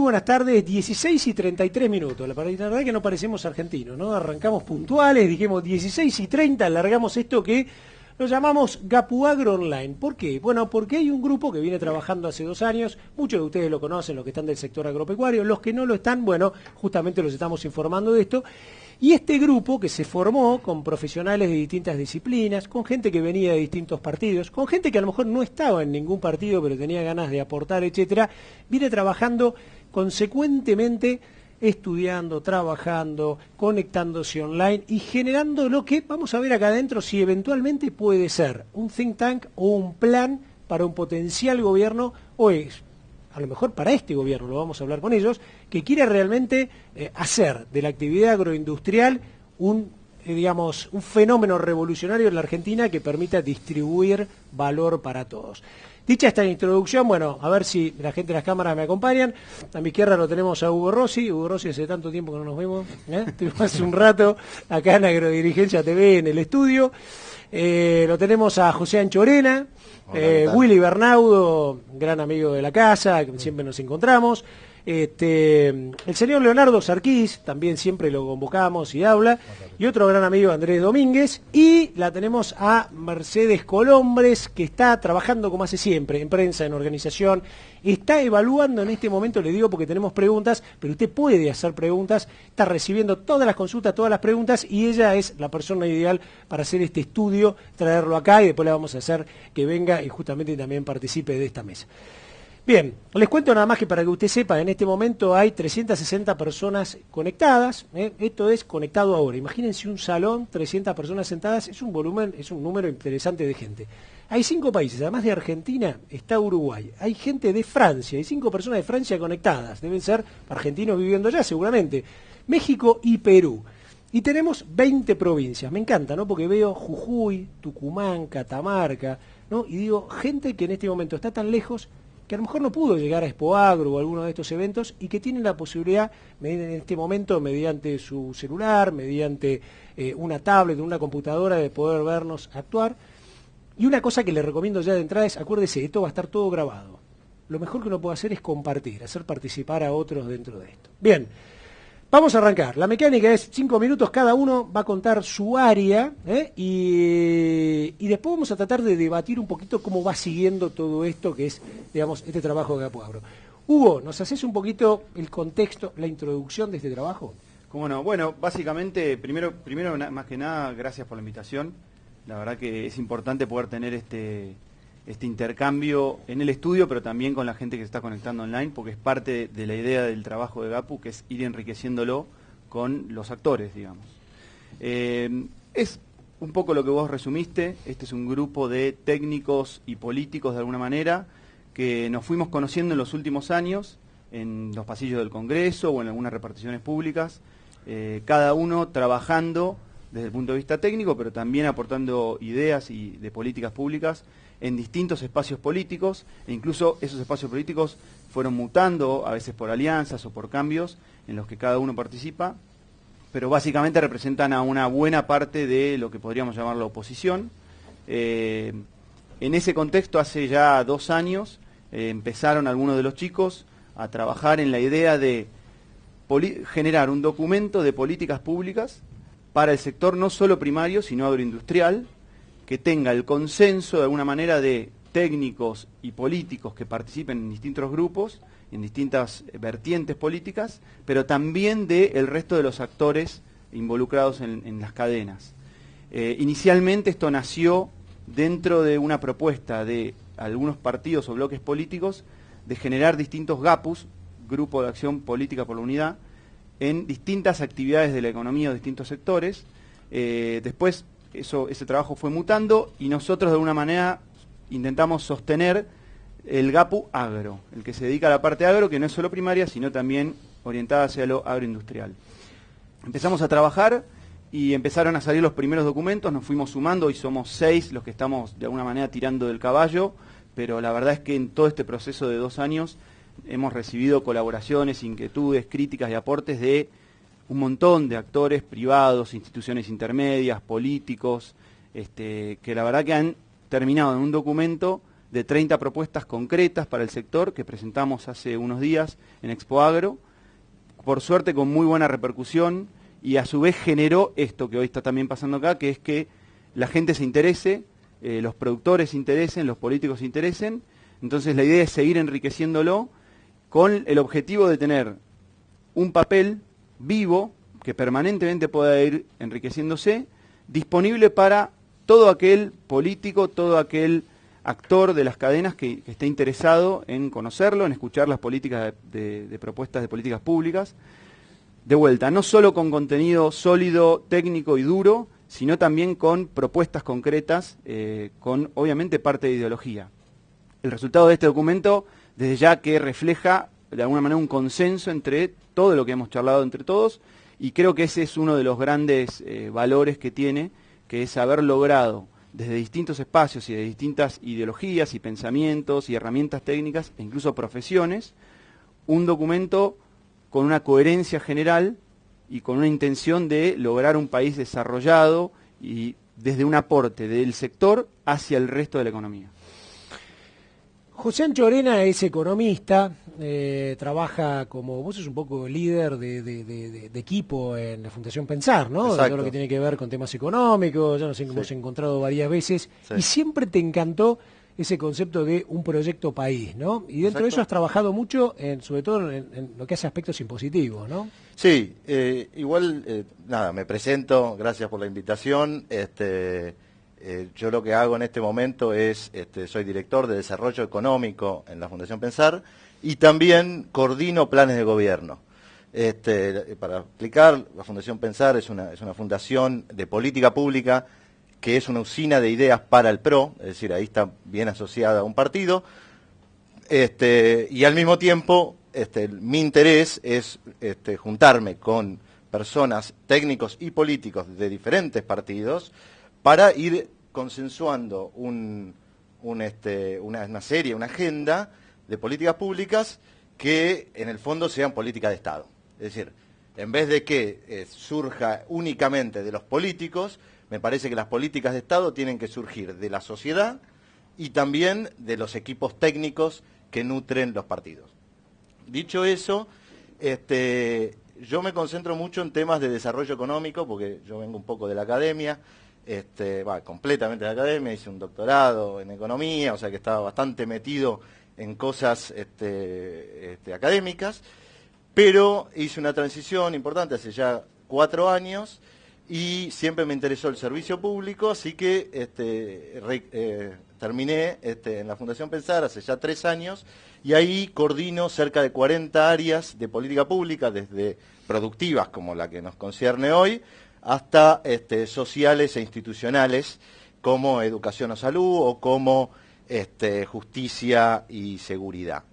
Muy buenas tardes, 16:33. La verdad que no parecemos argentinos, ¿no? Arrancamos puntuales, dijimos 16:30, largamos esto que lo llamamos Gapu Agro Online. ¿Por qué? Bueno, porque hay un grupo que viene trabajando hace 2 años, muchos de ustedes lo conocen, los que están del sector agropecuario, los que no lo están, bueno, justamente los estamos informando de esto. Y este grupo que se formó con profesionales de distintas disciplinas, con gente que venía de distintos partidos, con gente que a lo mejor no estaba en ningún partido pero tenía ganas de aportar, etcétera, viene trabajando consecuentemente, estudiando, trabajando, conectándose online y generando lo que vamos a ver acá adentro si eventualmente puede ser un think tank o un plan para un potencial gobierno o es a lo mejor para este gobierno, lo vamos a hablar con ellos, que quiere realmente hacer de la actividad agroindustrial un fenómeno revolucionario en la Argentina que permita distribuir valor para todos. Dicha esta introducción, bueno, a ver si la gente de las cámaras me acompañan. A mi izquierda lo tenemos a Hugo Rossi. Hugo Rossi, hace tanto tiempo que no nos vemos. Estuvimos hace un rato acá en Agrodirigencia TV en el estudio. Lo tenemos a José Anchorena. Willy Bernaudo, gran amigo de la casa, que siempre nos encontramos. El señor Leonardo Sarquís, también siempre lo convocamos y habla. Y otro gran amigo, Andrés Domínguez. Y la tenemos a Mercedes Colombres, que está trabajando como hace siempre, en prensa, en organización. Está evaluando en este momento, le digo porque tenemos preguntas, pero usted puede hacer preguntas, está recibiendo todas las consultas, todas las preguntas, y ella es la persona ideal para hacer este estudio, traerlo acá, y después le vamos a hacer que venga y justamente también participe de esta mesa. Bien, les cuento nada más que para que usted sepa, en este momento hay 360 personas conectadas, esto es conectado ahora. Imagínense un salón, 300 personas sentadas, es un volumen, es un número interesante de gente. Hay 5 países, además de Argentina, está Uruguay. Hay gente de Francia, hay 5 personas de Francia conectadas, deben ser argentinos viviendo allá seguramente. México y Perú. Y tenemos 20 provincias, me encanta, ¿no? Porque veo Jujuy, Tucumán, Catamarca, ¿no? Y digo, gente que en este momento está tan lejos que a lo mejor no pudo llegar a Expo Agro o alguno de estos eventos y que tienen la posibilidad en este momento mediante su celular, mediante una tablet, una computadora de poder vernos actuar. Y una cosa que le recomiendo ya de entrada es, acuérdese, esto va a estar todo grabado. Lo mejor que uno puede hacer es compartir, hacer participar a otros dentro de esto. Bien, vamos a arrancar. La mecánica es 5 minutos, cada uno va a contar su área y después vamos a tratar de debatir un poquito cómo va siguiendo todo esto que es, digamos, este trabajo de Gapu Agro. Hugo, ¿nos haces un poquito el contexto, la introducción de este trabajo? Cómo no. Bueno, básicamente, primero más que nada, gracias por la invitación. La verdad que es importante poder tener este intercambio en el estudio, pero también con la gente que se está conectando online, porque es parte de la idea del trabajo de Gapu, que es ir enriqueciéndolo con los actores, digamos. Es un poco lo que vos resumiste. Este es un grupo de técnicos y políticos, de alguna manera, que nos fuimos conociendo en los últimos años, en los pasillos del Congreso o en algunas reparticiones públicas, cada uno trabajando desde el punto de vista técnico, pero también aportando ideas y de políticas públicas en distintos espacios políticos, e incluso esos espacios políticos fueron mutando, a veces por alianzas o por cambios, en los que cada uno participa, pero básicamente representan a una buena parte de lo que podríamos llamar la oposición. En ese contexto, hace ya 2 años, empezaron algunos de los chicos a trabajar en la idea de generar un documento de políticas públicas para el sector no solo primario, sino agroindustrial, que tenga el consenso de alguna manera de técnicos y políticos que participen en distintos grupos, en distintas vertientes políticas, pero también del resto de los actores involucrados en las cadenas. Inicialmente esto nació dentro de una propuesta de algunos partidos o bloques políticos de generar distintos GAPUs, Grupo de Acción Política por la Unidad, en distintas actividades de la economía o distintos sectores. Después ese trabajo fue mutando y nosotros de alguna manera intentamos sostener el Gapu Agro, el que se dedica a la parte agro, que no es solo primaria, sino también orientada hacia lo agroindustrial. Empezamos a trabajar y empezaron a salir los primeros documentos, nos fuimos sumando, hoy somos 6 los que estamos de alguna manera tirando del caballo, pero la verdad es que en todo este proceso de 2 años hemos recibido colaboraciones, inquietudes, críticas y aportes de un montón de actores privados, instituciones intermedias, políticos, que la verdad que han terminado en un documento de 30 propuestas concretas para el sector que presentamos hace unos días en Expo Agro, por suerte con muy buena repercusión, y a su vez generó esto que hoy está también pasando acá, que es que la gente se interese, los productores se interesen, los políticos se interesen. Entonces la idea es seguir enriqueciéndolo con el objetivo de tener un papel vivo que permanentemente pueda ir enriqueciéndose, disponible para todo aquel político, todo aquel actor de las cadenas que esté interesado en conocerlo, en escuchar las políticas de propuestas de políticas públicas. De vuelta, no solo con contenido sólido, técnico y duro, sino también con propuestas concretas, con obviamente parte de ideología. El resultado de este documento, desde ya que refleja de alguna manera un consenso entre todo lo que hemos charlado entre todos, y creo que ese es uno de los grandes valores que tiene, que es haber logrado desde distintos espacios y de distintas ideologías y pensamientos y herramientas técnicas e incluso profesiones, un documento con una coherencia general y con una intención de lograr un país desarrollado y desde un aporte del sector hacia el resto de la economía. José Ancho Orena es economista, trabaja como, vos sos un poco líder de equipo en la Fundación Pensar, ¿no? De todo lo que tiene que ver con temas económicos, ya nos hemos encontrado varias veces, y siempre te encantó ese concepto de un proyecto país, ¿no? Y dentro de eso has trabajado mucho, sobre todo en lo que hace aspectos impositivos, ¿no? Sí, igual, nada, me presento, gracias por la invitación. Yo lo que hago en este momento es, soy director de Desarrollo Económico en la Fundación Pensar y también coordino planes de gobierno. Para explicar, la Fundación Pensar es una fundación de política pública que es una usina de ideas para el PRO, es decir, ahí está bien asociada a un partido, y al mismo tiempo mi interés es juntarme con personas, técnicos y políticos de diferentes partidos para ir consensuando una serie, una agenda de políticas públicas que en el fondo sean políticas de Estado. Es decir, en vez de que surja únicamente de los políticos, me parece que las políticas de Estado tienen que surgir de la sociedad y también de los equipos técnicos que nutren los partidos. Dicho eso, yo me concentro mucho en temas de desarrollo económico, porque yo vengo un poco de la academia, completamente de la academia, hice un doctorado en economía, o sea que estaba bastante metido en cosas académicas, pero hice una transición importante hace ya 4 años y siempre me interesó el servicio público, así que terminé en la Fundación Pensar hace ya 3 años y ahí coordino cerca de 40 áreas de política pública, desde productivas como la que nos concierne hoy, hasta sociales e institucionales como educación o salud o como justicia y seguridad.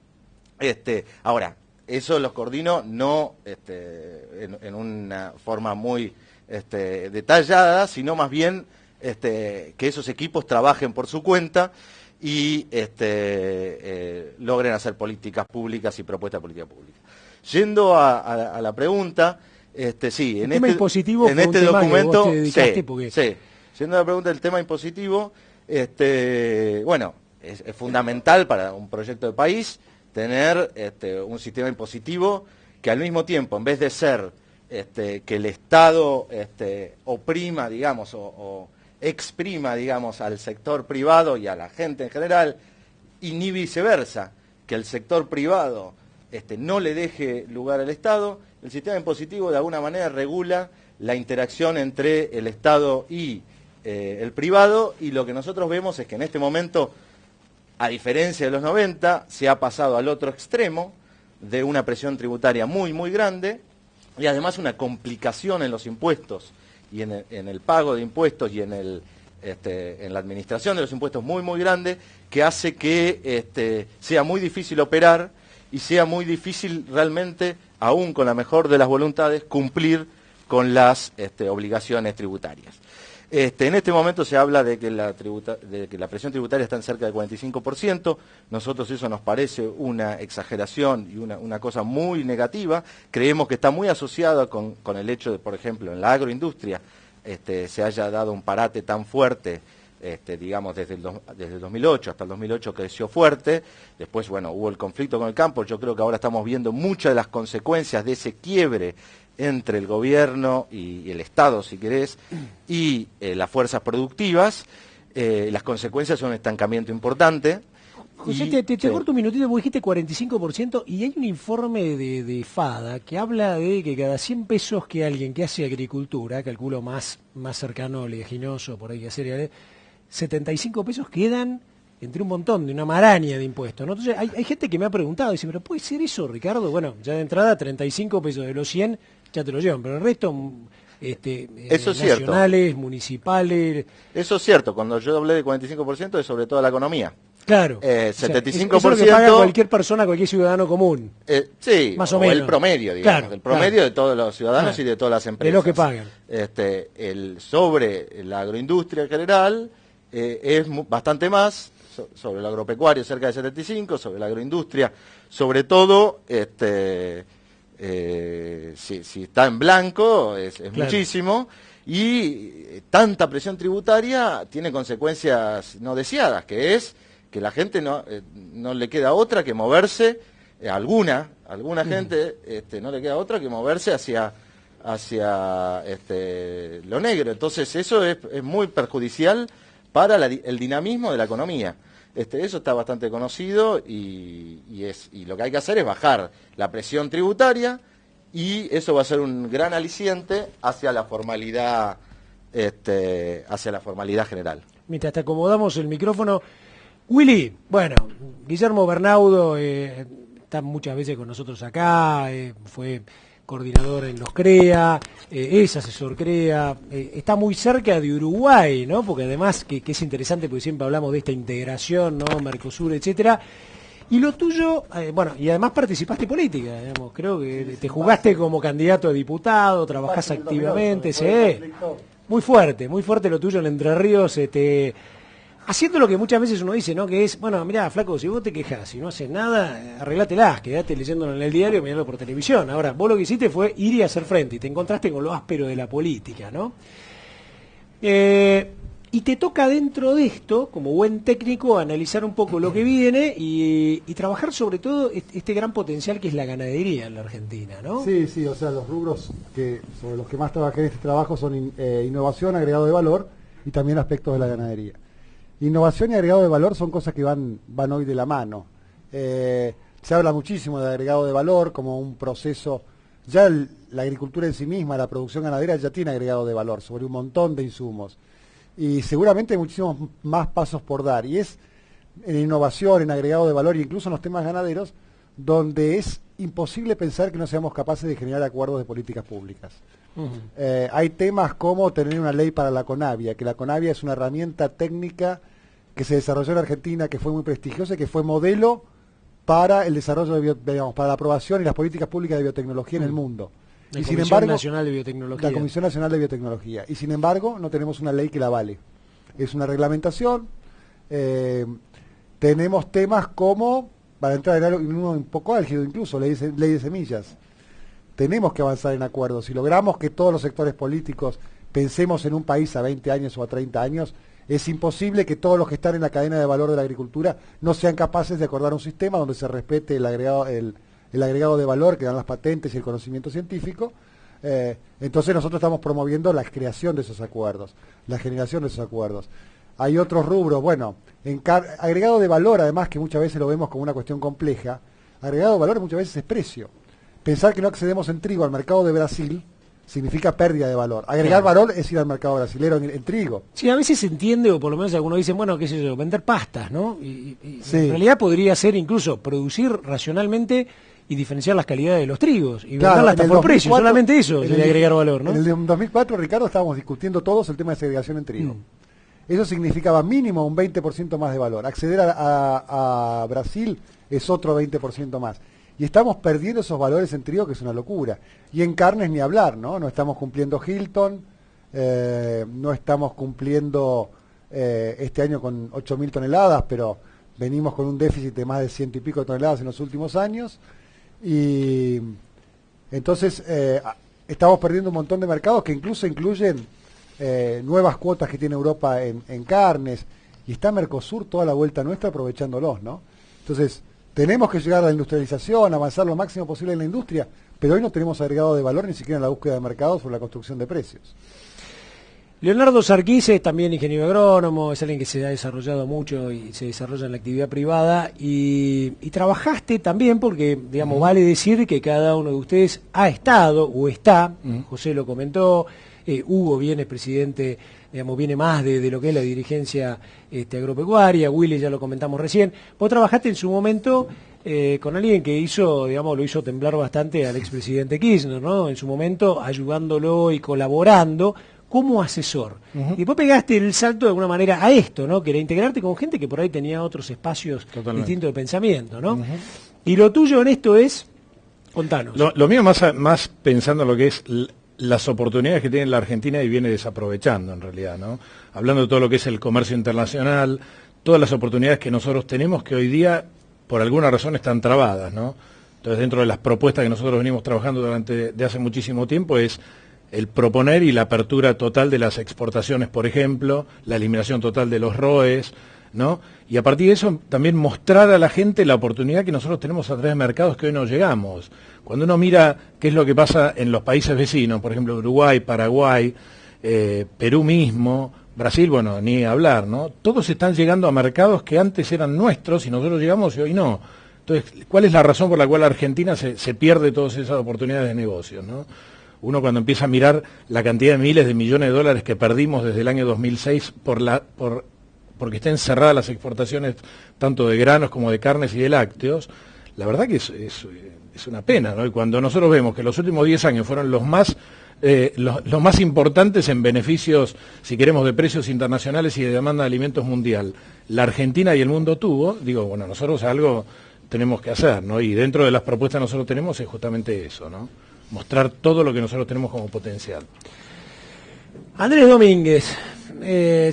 Ahora, eso los coordino no en una forma muy detallada, sino más bien que esos equipos trabajen por su cuenta y logren hacer políticas públicas y propuestas de política pública. Yendo a la pregunta, sí, el tema impositivo en este documento, sí, yendo a la pregunta del tema impositivo, bueno, es fundamental para un proyecto de país tener un sistema impositivo que al mismo tiempo, en vez de ser que el Estado oprima, digamos, o exprima, digamos, al sector privado y a la gente en general, y ni viceversa, que el sector privado no le deje lugar al Estado, el sistema impositivo de alguna manera regula la interacción entre el Estado y el privado, y lo que nosotros vemos es que en este momento, a diferencia de los 90, se ha pasado al otro extremo de una presión tributaria muy, muy grande, y además una complicación en los impuestos y en el pago de impuestos y en la administración de los impuestos muy, muy grande, que hace que sea muy difícil operar y sea muy difícil realmente, aún con la mejor de las voluntades, cumplir con las obligaciones tributarias. En este momento se habla de que la presión tributaria está en cerca del 45%. Nosotros eso nos parece una exageración y una cosa muy negativa. Creemos que está muy asociada con el hecho de, por ejemplo, en la agroindustria se haya dado un parate tan fuerte digamos, desde el 2008 hasta el 2008 creció fuerte, después, bueno, hubo el conflicto con el campo, yo creo que ahora estamos viendo muchas de las consecuencias de ese quiebre entre el gobierno y el Estado, si querés, y las fuerzas productivas. Las consecuencias son un estancamiento importante. José, te corto un minutito, vos dijiste 45% y hay un informe de FADA que habla de que cada 100 pesos que alguien que hace agricultura, calculo más cercano, oleaginoso, por ahí que hacer, 75 pesos quedan entre un montón de una maraña de impuestos, ¿no? Entonces hay gente que me ha preguntado, dice, ¿pero puede ser eso, Ricardo? Bueno, ya de entrada 35 pesos de los 100 ya te lo llevan, pero el resto... eso es nacionales, cierto. Municipales. Eso es cierto, cuando yo hablé de 45% es sobre todo la economía. Claro. 75%. Eso es lo que paga cualquier persona, cualquier ciudadano común. Sí, más o menos. El promedio, digamos. Claro, el promedio de todos los ciudadanos claro. Y de todas las empresas. De lo que pagan. Sobre la agroindustria en general es bastante más, sobre el agropecuario cerca de 75%, sobre la agroindustria, sobre todo, si está en blanco, es claro. Muchísimo. Y tanta presión tributaria tiene consecuencias no deseadas, que es que la gente no le queda otra que moverse, alguna gente no le queda otra que moverse hacia lo negro. Entonces eso es muy perjudicial para el dinamismo de la economía. Eso está bastante conocido y lo que hay que hacer es bajar la presión tributaria y eso va a ser un gran aliciente hacia la formalidad general. Mientras te acomodamos el micrófono, Willy, bueno, Guillermo Bernaudo está muchas veces con nosotros acá, fue coordinador en los CREA, es asesor CREA, está muy cerca de Uruguay, ¿no? Porque además que es interesante porque siempre hablamos de esta integración, ¿no? Mercosur, etcétera. Y lo tuyo, bueno, y además participaste en política, digamos, creo que te jugaste como candidato a diputado, trabajás activamente, muy fuerte lo tuyo en Entre Ríos, haciendo lo que muchas veces uno dice, ¿no? Que es, bueno, mirá, flaco, si vos te quejás y no haces nada, arreglátelas, quedate leyéndolo en el diario, miralo por televisión. Ahora, vos lo que hiciste fue ir y hacer frente, y te encontraste con lo áspero de la política, ¿no? Y te toca dentro de esto, como buen técnico, analizar un poco lo que viene y trabajar sobre todo este gran potencial que es la ganadería en la Argentina, ¿no? Sí, o sea, los rubros sobre los que más trabajé en este trabajo son innovación, agregado de valor y también aspectos de la ganadería. Innovación y agregado de valor son cosas que van hoy de la mano. Se habla muchísimo de agregado de valor como un proceso, ya la agricultura en sí misma, la producción ganadera ya tiene agregado de valor sobre un montón de insumos. Y seguramente hay muchísimos más pasos por dar. Y es en innovación, en agregado de valor e incluso en los temas ganaderos, donde es imposible pensar que no seamos capaces de generar acuerdos de políticas públicas. Hay temas como tener una ley para la CONAVIA, que la CONAVIA es una herramienta técnica que se desarrolló en Argentina, que fue muy prestigiosa y que fue modelo para el desarrollo para la aprobación y las políticas públicas de biotecnología en el mundo. La Comisión Nacional de Biotecnología. La Comisión Nacional de Biotecnología. Y sin embargo, no tenemos una ley que la avale. Es una reglamentación. Tenemos temas como, para entrar en uno un poco álgido incluso, ley de semillas. Tenemos que avanzar en acuerdos. Si logramos que todos los sectores políticos pensemos en un país a 20 años o a 30 años, es imposible que todos los que están en la cadena de valor de la agricultura no sean capaces de acordar un sistema donde se respete el agregado de valor que dan las patentes y el conocimiento científico. Entonces nosotros estamos promoviendo la creación de esos acuerdos, la generación de esos acuerdos. Hay otros rubros, bueno, agregado de valor, además que muchas veces lo vemos como una cuestión compleja, agregado de valor muchas veces es precio. Pensar que no accedemos en trigo al mercado de Brasil significa pérdida de valor. Agregar valor es ir al mercado brasilero en trigo. Sí, a veces se entiende, o por lo menos algunos dicen, bueno, qué sé yo, vender pastas, ¿no? Y sí. En realidad podría ser incluso producir racionalmente y diferenciar las calidades de los trigos y claro, venderlas hasta por precio, solamente eso es de agregar valor, ¿no? En el 2004, Ricardo, estábamos discutiendo todos el tema de segregación en trigo. Eso significaba mínimo un 20% más de valor. Acceder a Brasil es otro 20% más. Y estamos perdiendo esos valores en trigo, que es una locura. Y en carnes ni hablar, ¿no? No estamos cumpliendo Hilton, no estamos cumpliendo este año con 8.000 toneladas, pero venimos con un déficit de más de 100 y pico de toneladas en los últimos años. Y entonces estamos perdiendo un montón de mercados que incluso incluyen nuevas cuotas que tiene Europa en carnes, y está Mercosur toda la vuelta nuestra aprovechándolos, ¿no? Entonces, tenemos que llegar a la industrialización, avanzar lo máximo posible en la industria, pero hoy no tenemos agregado de valor ni siquiera en la búsqueda de mercados o la construcción de precios. Leonardo Sarquís es también ingeniero agrónomo, es alguien que se ha desarrollado mucho y se desarrolla en la actividad privada y trabajaste también porque, digamos, vale decir que cada uno de ustedes ha estado o está, José lo comentó, Hugo viene presidente, digamos, viene más de lo que es la dirigencia agropecuaria, Willy ya lo comentamos recién. Vos trabajaste en su momento con alguien que lo hizo temblar bastante al expresidente Kirchner, ¿no? En su momento ayudándolo y colaborando como asesor. Y vos pegaste el salto de alguna manera a esto, ¿no? Que era integrarte con gente que por ahí tenía otros espacios distintos de pensamiento, ¿no? Y lo tuyo en esto es, contanos. Lo mío más pensando en lo que es las oportunidades que tiene la Argentina y viene desaprovechando en realidad, ¿no? Hablando de todo lo que es el comercio internacional, todas las oportunidades que nosotros tenemos que hoy día por alguna razón están trabadas, ¿no? Entonces, dentro de las propuestas que nosotros venimos trabajando de hace muchísimo tiempo es el proponer y la apertura total de las exportaciones, por ejemplo, la eliminación total de los ROEs, ¿no? Y a partir de eso también mostrar a la gente la oportunidad que nosotros tenemos a través de mercados que hoy no llegamos. Cuando uno mira qué es lo que pasa en los países vecinos, por ejemplo Uruguay, Paraguay, Perú mismo, Brasil, bueno, ni hablar, ¿no? Todos están llegando a mercados que antes eran nuestros y nosotros llegamos y hoy no. Entonces, ¿cuál es la razón por la cual Argentina se pierde todas esas oportunidades de negocio, ¿no? Uno cuando empieza a mirar la cantidad de miles de millones de dólares que perdimos desde el año 2006 porque estén cerradas las exportaciones tanto de granos como de carnes y de lácteos, la verdad que es una pena, ¿no? Y cuando nosotros vemos que los últimos 10 años fueron los más importantes en beneficios, si queremos, de precios internacionales y de demanda de alimentos mundial, la Argentina y el mundo tuvo, digo, bueno, nosotros algo tenemos que hacer, ¿no? Y dentro de las propuestas que nosotros tenemos es justamente eso, ¿no? Mostrar todo lo que nosotros tenemos como potencial. Andrés Domínguez,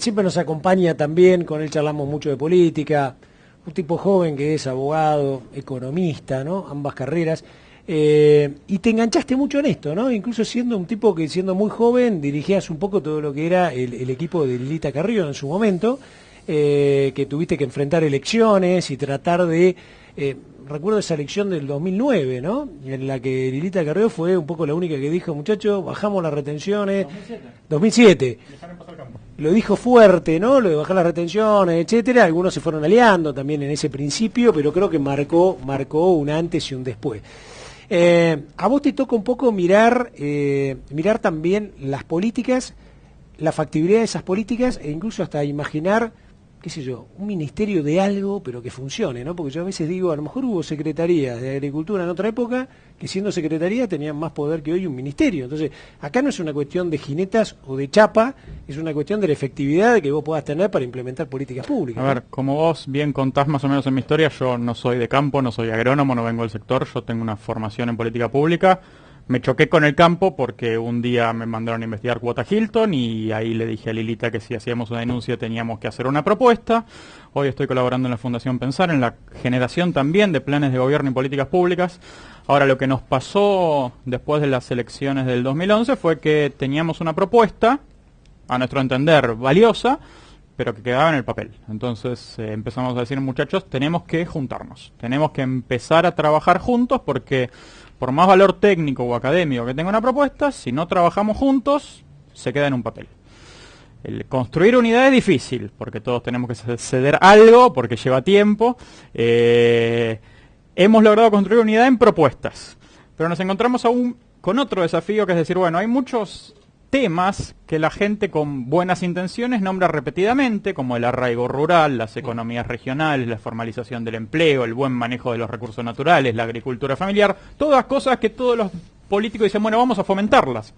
siempre nos acompaña también, con él charlamos mucho de política, un tipo joven que es abogado, economista, ¿no? Ambas carreras, y te enganchaste mucho en esto, ¿no? Incluso siendo un tipo que siendo muy joven dirigías un poco todo lo que era el equipo de Lilita Carrió en su momento, que tuviste que enfrentar elecciones y tratar de... recuerdo esa elección del 2009, ¿no? En la que Lilita Carrió fue un poco la única que dijo, muchachos, bajamos las retenciones. 2007. Lo dijo fuerte, ¿no? Lo de bajar las retenciones, etcétera. Algunos se fueron aliando también en ese principio, pero creo que marcó un antes y un después. A vos te toca un poco mirar también las políticas, la factibilidad de esas políticas e incluso hasta imaginar, qué sé yo, un ministerio de algo, pero que funcione, ¿no? Porque yo a veces digo, a lo mejor hubo secretarías de Agricultura en otra época que siendo secretaría tenían más poder que hoy un ministerio. Entonces, acá no es una cuestión de jinetas o de chapa, es una cuestión de la efectividad que vos puedas tener para implementar políticas públicas. A ver, como vos bien contás más o menos en mi historia, yo no soy de campo, no soy agrónomo, no vengo del sector, yo tengo una formación en política pública. Me choqué con el campo porque un día me mandaron a investigar cuota Hilton y ahí le dije a Lilita que si hacíamos una denuncia teníamos que hacer una propuesta. Hoy estoy colaborando en la Fundación Pensar, en la generación también de planes de gobierno y políticas públicas. Ahora, lo que nos pasó después de las elecciones del 2011 fue que teníamos una propuesta, a nuestro entender, valiosa, pero que quedaba en el papel. Entonces empezamos a decir, muchachos, tenemos que juntarnos, tenemos que empezar a trabajar juntos porque... por más valor técnico o académico que tenga una propuesta, si no trabajamos juntos, se queda en un papel. El construir unidad es difícil, porque todos tenemos que ceder algo, porque lleva tiempo. Hemos logrado construir unidad en propuestas, pero nos encontramos aún con otro desafío, que es decir, bueno, hay muchos temas que la gente con buenas intenciones nombra repetidamente, como el arraigo rural, las economías regionales, la formalización del empleo, el buen manejo de los recursos naturales, la agricultura familiar, todas cosas que todos los políticos dicen, bueno, vamos a fomentarlas.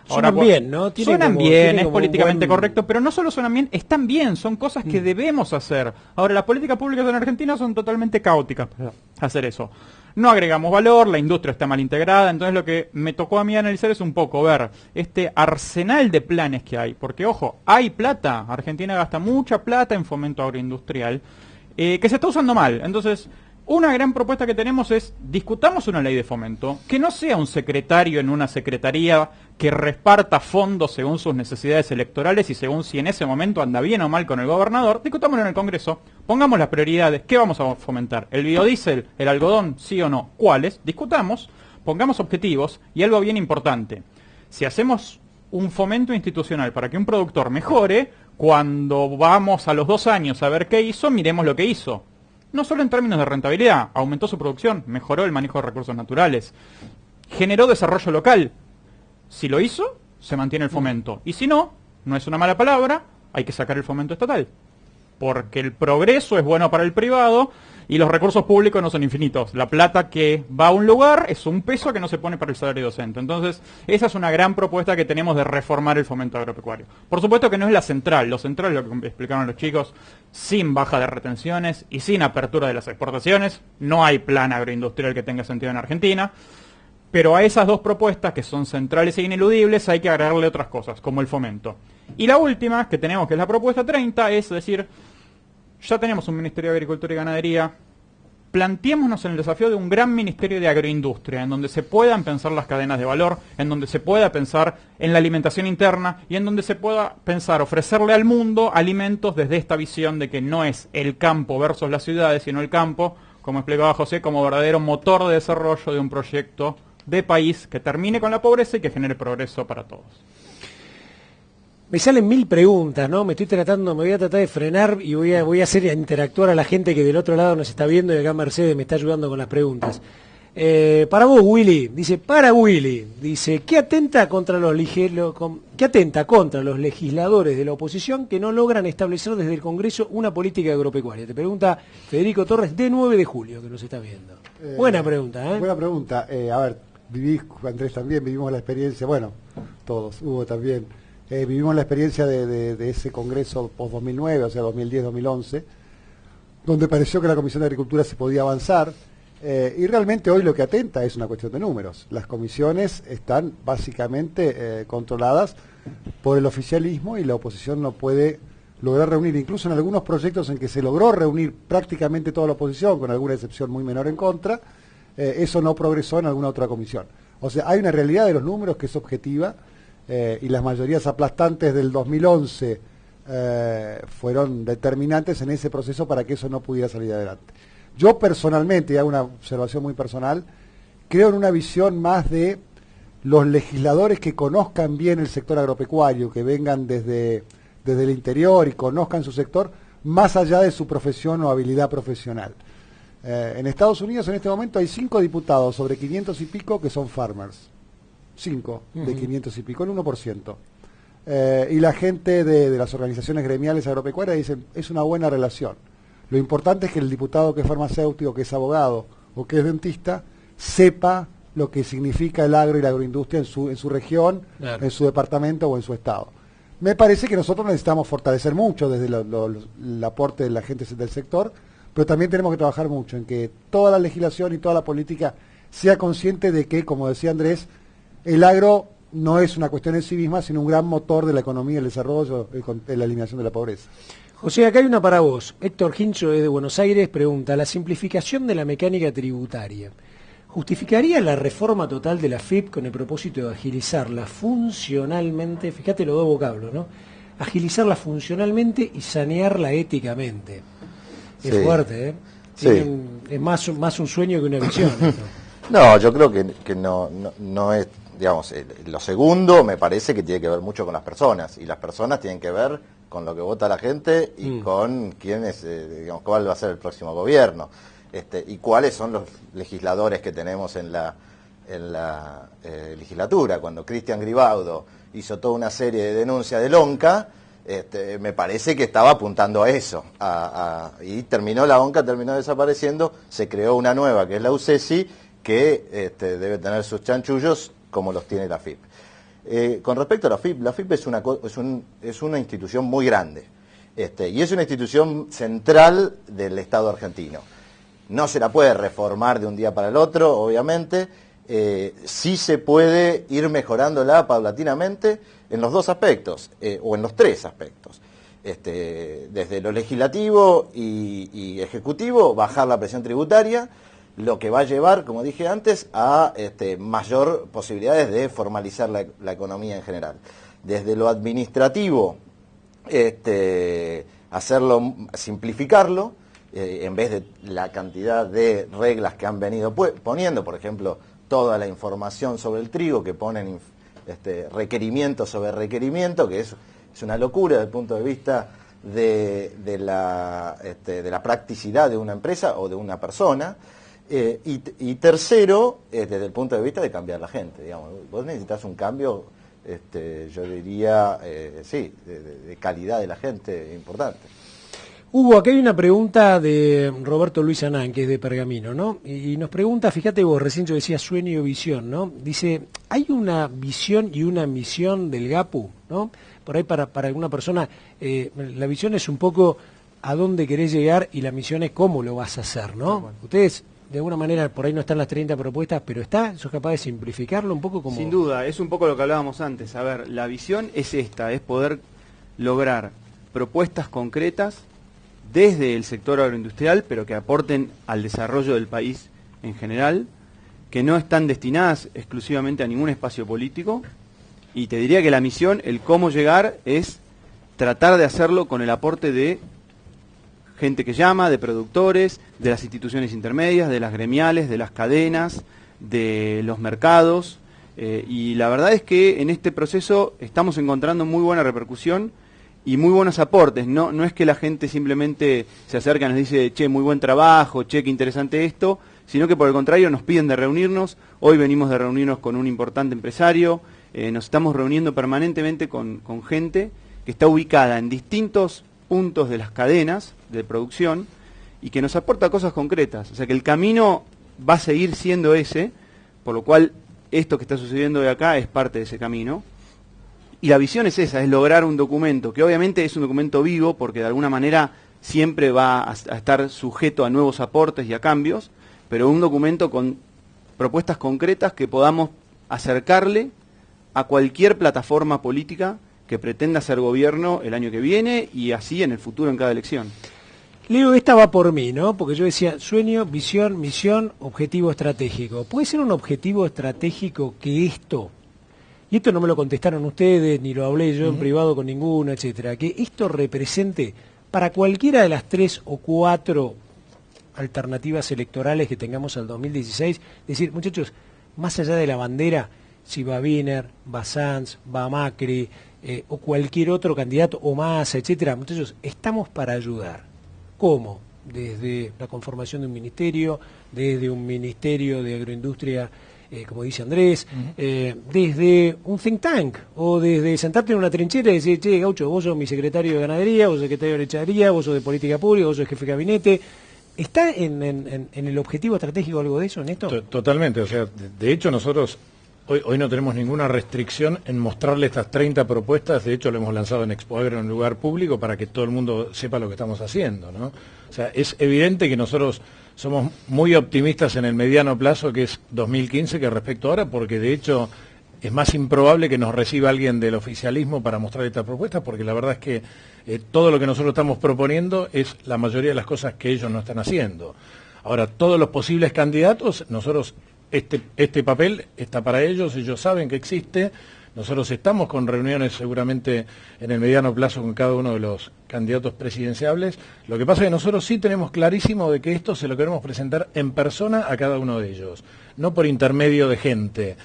Ahora, suenan bien, ¿no? Suenan bien, es políticamente correcto, pero no solo suenan bien, están bien, son cosas que debemos hacer. Ahora, las políticas públicas en Argentina son totalmente caóticas para hacer eso. No agregamos valor, la industria está mal integrada, entonces lo que me tocó a mí analizar es un poco ver este arsenal de planes que hay, porque ojo, hay plata, Argentina gasta mucha plata en fomento agroindustrial, que se está usando mal. Entonces, Una gran propuesta que tenemos es, discutamos una ley de fomento, que no sea un secretario en una secretaría que reparta fondos según sus necesidades electorales y según si en ese momento anda bien o mal con el gobernador. Discutámoslo en el Congreso, pongamos las prioridades, ¿qué vamos a fomentar? ¿El biodiesel, el algodón, sí o no? ¿Cuáles? Discutamos, pongamos objetivos y algo bien importante. Si hacemos un fomento institucional para que un productor mejore, cuando vamos a los 2 años a ver qué hizo, miremos lo que hizo. No solo en términos de rentabilidad, aumentó su producción, mejoró el manejo de recursos naturales, generó desarrollo local. Si lo hizo, se mantiene el fomento. Y si no, no es una mala palabra, hay que sacar el fomento estatal. Porque el progreso es bueno para el privado y los recursos públicos no son infinitos. La plata que va a un lugar es un peso que no se pone para el salario docente. Entonces, esa es una gran propuesta que tenemos de reformar el fomento agropecuario. Por supuesto que no es la central. Lo central es lo que explicaron los chicos, sin baja de retenciones y sin apertura de las exportaciones. No hay plan agroindustrial que tenga sentido en Argentina. Pero a esas dos propuestas, que son centrales e ineludibles, hay que agregarle otras cosas, como el fomento. Y la última, que tenemos, que es la propuesta 30, es decir, ya tenemos un Ministerio de Agricultura y Ganadería, planteémonos en el desafío de un gran Ministerio de Agroindustria, en donde se puedan pensar las cadenas de valor, en donde se pueda pensar en la alimentación interna y en donde se pueda pensar ofrecerle al mundo alimentos desde esta visión de que no es el campo versus las ciudades, sino el campo, como explicaba José, como verdadero motor de desarrollo de un proyecto de país que termine con la pobreza y que genere progreso para todos. Me salen 1000 preguntas, ¿no? Me voy a tratar de frenar y voy a hacer interactuar a la gente que del otro lado nos está viendo, y acá Mercedes me está ayudando con las preguntas. Para vos, Willy, dice, ¿qué atenta contra los legisladores de la oposición que no logran establecer desde el Congreso una política agropecuaria? Te pregunta Federico Torres, de 9 de julio, que nos está viendo. Buena pregunta, ¿eh? Buena pregunta. A ver, Andrés también, vivimos la experiencia, bueno, todos, Hugo también, vivimos la experiencia de ese Congreso post-2009, o sea, 2010-2011, donde pareció que la Comisión de Agricultura se podía avanzar, y realmente hoy lo que atenta es una cuestión de números. Las comisiones están básicamente controladas por el oficialismo y la oposición no puede lograr reunir, incluso en algunos proyectos en que se logró reunir prácticamente toda la oposición, con alguna excepción muy menor en contra, eso no progresó en alguna otra comisión. O sea, hay una realidad de los números que es objetiva, y las mayorías aplastantes del 2011 fueron determinantes en ese proceso para que eso no pudiera salir adelante. Yo personalmente, y hago una observación muy personal, creo en una visión más de los legisladores que conozcan bien el sector agropecuario, que vengan desde el interior y conozcan su sector, más allá de su profesión o habilidad profesional. En Estados Unidos en este momento hay 5 diputados sobre 500 y pico que son farmers. 5 de 500 y pico, el 1%. Y la gente de las organizaciones gremiales agropecuarias dicen, es una buena relación. Lo importante es que el diputado que es farmacéutico, que es abogado o que es dentista, sepa lo que significa el agro y la agroindustria en su región, claro, en su departamento o en su estado. Me parece que nosotros necesitamos fortalecer mucho desde el aporte de la gente del sector, pero también tenemos que trabajar mucho en que toda la legislación y toda la política sea consciente de que, como decía Andrés, el agro no es una cuestión en sí misma, sino un gran motor de la economía, el desarrollo, la eliminación de la pobreza. José, acá hay una para vos. Héctor Hincho, de Buenos Aires, pregunta, la simplificación de la mecánica tributaria, ¿justificaría la reforma total de la FIP con el propósito de agilizarla funcionalmente? Fíjate los dos vocablos, ¿no? Agilizarla funcionalmente y sanearla éticamente. Es fuerte, ¿eh? Sí. Es más un sueño que una visión. No, yo creo que no es, digamos, lo segundo me parece que tiene que ver mucho con las personas, y las personas tienen que ver con lo que vota la gente y con quién es, digamos, cuál va a ser el próximo gobierno, y cuáles son los legisladores que tenemos en la legislatura. Cuando Cristian Gribaudo hizo toda una serie de denuncias del ONCA, me parece que estaba apuntando a eso, y la ONCA terminó desapareciendo, se creó una nueva que es la UCESI, que debe tener sus chanchullos como los tiene la FIP. Con respecto a la FIP es una institución muy grande, y es una institución central del Estado argentino. No se la puede reformar de un día para el otro, obviamente. Sí se puede ir mejorándola paulatinamente en los dos aspectos, o en los tres aspectos. desde lo legislativo y ejecutivo, bajar la presión tributaria, lo que va a llevar, como dije antes, a mayor posibilidades de formalizar la economía en general. Desde lo administrativo, simplificarlo, en vez de la cantidad de reglas que han venido poniendo, por ejemplo, toda la información sobre el trigo que ponen requerimiento sobre requerimiento, que es una locura desde el punto de vista de la practicidad de una empresa o de una persona. Y tercero, desde el punto de vista de cambiar la gente, digamos. Vos necesitas un cambio, yo diría, de calidad de la gente importante. Hugo, acá hay una pregunta de Roberto Luis Anán, que es de Pergamino, ¿no? Y nos pregunta, fíjate vos, recién yo decía sueño y visión, ¿no? Dice, ¿hay una visión y una misión del GAPU, ¿no? Por ahí para alguna persona, la visión es un poco a dónde querés llegar y la misión es cómo lo vas a hacer, ¿no? Bueno. Ustedes, de alguna manera, por ahí no están las 30 propuestas, pero ¿sos capaz de simplificarlo un poco? Como... Sin duda, es un poco lo que hablábamos antes. A ver, la visión es esta, es poder lograr propuestas concretas desde el sector agroindustrial, pero que aporten al desarrollo del país en general, que no están destinadas exclusivamente a ningún espacio político, y te diría que la misión, el cómo llegar, es tratar de hacerlo con el aporte de gente que llama, de productores, de las instituciones intermedias, de las gremiales, de las cadenas, de los mercados, y la verdad es que en este proceso estamos encontrando muy buena repercusión y muy buenos aportes. No es que la gente simplemente se acerca y nos dice, che, muy buen trabajo, che, qué interesante esto, sino que por el contrario nos piden de reunirnos. Hoy venimos de reunirnos con un importante empresario, nos estamos reuniendo permanentemente con gente que está ubicada en distintos puntos de las cadenas de producción y que nos aporta cosas concretas. O sea que el camino va a seguir siendo ese, por lo cual esto que está sucediendo de acá es parte de ese camino. Y la visión es esa, es lograr un documento, que obviamente es un documento vivo, porque de alguna manera siempre va a estar sujeto a nuevos aportes y a cambios, pero un documento con propuestas concretas que podamos acercarle a cualquier plataforma política que pretenda ser gobierno el año que viene y así en el futuro en cada elección. Leo, esta va por mí, ¿no? Porque yo decía sueño, visión, misión, objetivo estratégico. ¿Puede ser un objetivo estratégico que esto, y esto no me lo contestaron ustedes, ni lo hablé yo en privado con ninguno, etcétera, que esto represente para cualquiera de las 3 o 4 alternativas electorales que tengamos al 2016, decir, muchachos, más allá de la bandera, si va Wiener, va Sanz, va Macri, o cualquier otro candidato, o Massa, etcétera, muchachos, estamos para ayudar. ¿Cómo? Desde la conformación de un ministerio, desde un ministerio de agroindustria, como dice Andrés, desde un think tank, o desde sentarte en una trinchera y decir, che, Gaucho, vos sos mi secretario de ganadería, vos sos secretario de lechadería, vos sos de política pública, vos sos jefe de gabinete. ¿Está en el objetivo estratégico algo de eso, en esto? Totalmente, o sea, de hecho nosotros hoy no tenemos ninguna restricción en mostrarle estas 30 propuestas, de hecho lo hemos lanzado en Expo Agro en un lugar público para que todo el mundo sepa lo que estamos haciendo, ¿no? O sea, es evidente que nosotros somos muy optimistas en el mediano plazo, que es 2015, que respecto a ahora, porque de hecho es más improbable que nos reciba alguien del oficialismo para mostrar estas propuestas, porque la verdad es que todo lo que nosotros estamos proponiendo es la mayoría de las cosas que ellos no están haciendo. Ahora, todos los posibles candidatos, nosotros, este papel está para ellos saben que existe. Nosotros estamos con reuniones seguramente en el mediano plazo con cada uno de los candidatos presidenciables. Lo que pasa es que nosotros sí tenemos clarísimo de que esto se lo queremos presentar en persona a cada uno de ellos, no por intermedio de gente,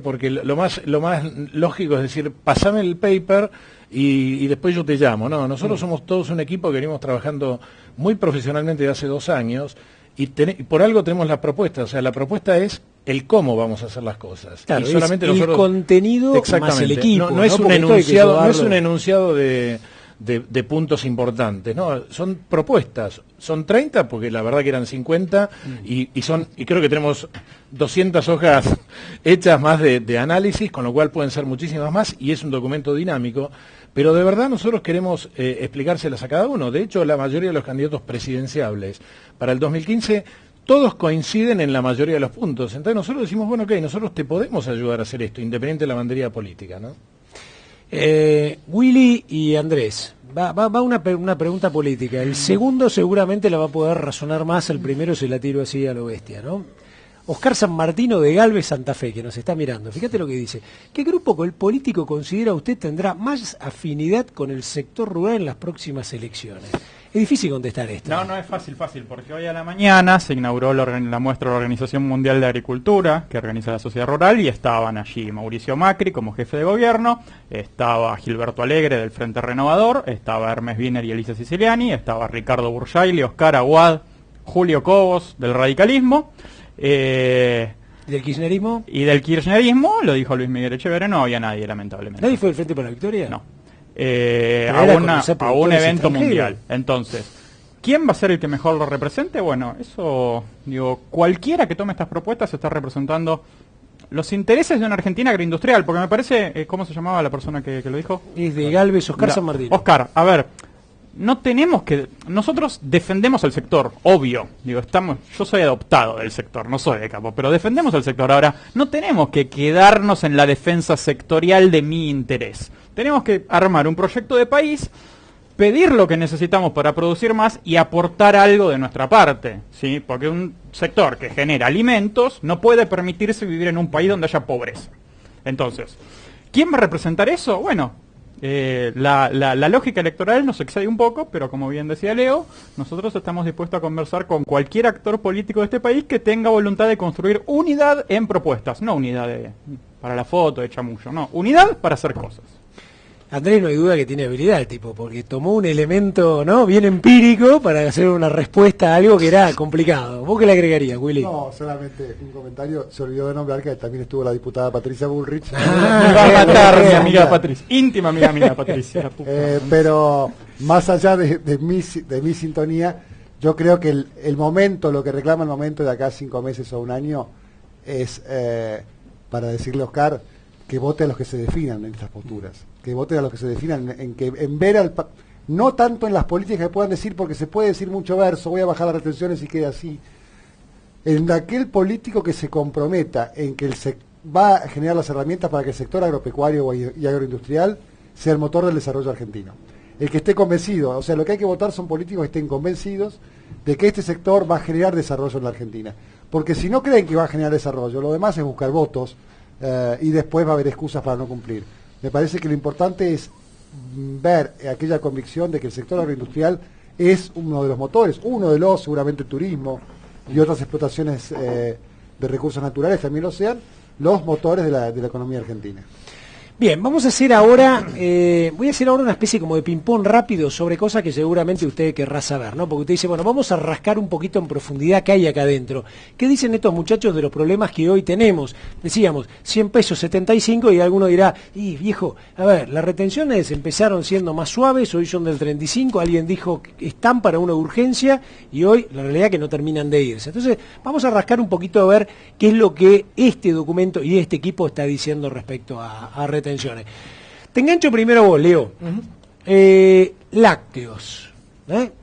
porque lo más lógico es decir, pasame el paper y después yo te llamo. No, nosotros somos todos un equipo que venimos trabajando muy profesionalmente de hace 2 años y por algo tenemos la propuesta. O sea, la propuesta es el cómo vamos a hacer las cosas. Claro, y solamente el nosotros, contenido más el equipo. No es un enunciado de puntos importantes, no, son propuestas, son 30 porque la verdad que eran 50 y creo que tenemos 200 hojas hechas más de análisis, con lo cual pueden ser muchísimas más y es un documento dinámico, pero de verdad nosotros queremos explicárselas a cada uno. De hecho, la mayoría de los candidatos presidenciables para el 2015 todos coinciden en la mayoría de los puntos. Entonces nosotros decimos, bueno, ok, nosotros te podemos ayudar a hacer esto, independiente de la bandería política, ¿no? Willy y Andrés, Va una pregunta política. El segundo seguramente la va a poder razonar más, el primero se la tiro así a lo bestia, ¿no? Oscar San Martino de Galvez, Santa Fe, que nos está mirando. Fíjate lo que dice. ¿Qué grupo político considera usted tendrá más afinidad con el sector rural en las próximas elecciones? Es difícil contestar esto. No es fácil, porque hoy a la mañana se inauguró la muestra de la Organización Mundial de Agricultura, que organiza la sociedad rural, y estaban allí Mauricio Macri como jefe de gobierno, estaba Gilberto Alegre del Frente Renovador, estaba Hermes Wiener y Elisa Siciliani, estaba Ricardo Burjaili, Oscar Aguad, Julio Cobos del radicalismo. ¿Del kirchnerismo? Y del kirchnerismo, lo dijo Luis Miguel Echeverría, no había nadie, lamentablemente. ¿Nadie fue del Frente para la Victoria? No. A un evento mundial. Entonces, ¿quién va a ser el que mejor lo represente? Bueno, eso, cualquiera que tome estas propuestas está representando los intereses de una Argentina agroindustrial, porque me parece, ¿cómo se llamaba la persona que lo dijo? Es de Galvez, Oscar San Martín. Oscar, a ver, nosotros defendemos el sector, obvio, yo soy adoptado del sector, no soy de campo, pero defendemos el sector. Ahora, no tenemos que quedarnos en la defensa sectorial de mi interés. Tenemos que armar un proyecto de país, pedir lo que necesitamos para producir más y aportar algo de nuestra parte, ¿sí? Porque un sector que genera alimentos no puede permitirse vivir en un país donde haya pobreza. Entonces, ¿quién va a representar eso? Bueno, la lógica electoral nos excede un poco, pero como bien decía Leo, nosotros estamos dispuestos a conversar con cualquier actor político de este país que tenga voluntad de construir unidad en propuestas, no unidad para la foto de chamullo, no, unidad para hacer cosas. Andrés, no hay duda que tiene habilidad el tipo, porque tomó un elemento, ¿no?, bien empírico para hacer una respuesta a algo que era complicado. ¿Vos qué le agregarías, Willy? No, solamente un comentario. Se olvidó de nombrar que también estuvo la diputada Patricia Bullrich. Me va a matar mi amiga Patricia, íntima amiga mía Patricia. Pero más allá de mi sintonía, yo creo que el momento, lo que reclama el momento de acá a 5 meses o un año, es para decirle a Oscar que vote a los que se definan en estas posturas. Que voten a los que se definan, en ver no tanto en las políticas que puedan decir, porque se puede decir mucho verso, voy a bajar las retenciones y queda así, en aquel político que se comprometa en que va a generar las herramientas para que el sector agropecuario y agroindustrial sea el motor del desarrollo argentino. El que esté convencido, o sea, lo que hay que votar son políticos que estén convencidos de que este sector va a generar desarrollo en la Argentina. Porque si no creen que va a generar desarrollo, lo demás es buscar votos y después va a haber excusas para no cumplir. Me parece que lo importante es ver aquella convicción de que el sector agroindustrial es uno de los motores, seguramente el turismo y otras explotaciones de recursos naturales también lo sean, los motores de la economía argentina. Bien, vamos a hacer ahora, voy a hacer ahora una especie como de ping-pong rápido sobre cosas que seguramente usted querrá saber, ¿no? Porque usted dice, bueno, vamos a rascar un poquito en profundidad qué hay acá adentro. ¿Qué dicen estos muchachos de los problemas que hoy tenemos? Decíamos, 100 pesos, 75, y alguno dirá, viejo, a ver, las retenciones empezaron siendo más suaves, hoy son del 35, alguien dijo que están para una urgencia, y hoy la realidad es que no terminan de irse. Entonces, vamos a rascar un poquito a ver qué es lo que este documento y este equipo está diciendo respecto a retenciones. Te engancho primero a vos, Leo. Lácteos.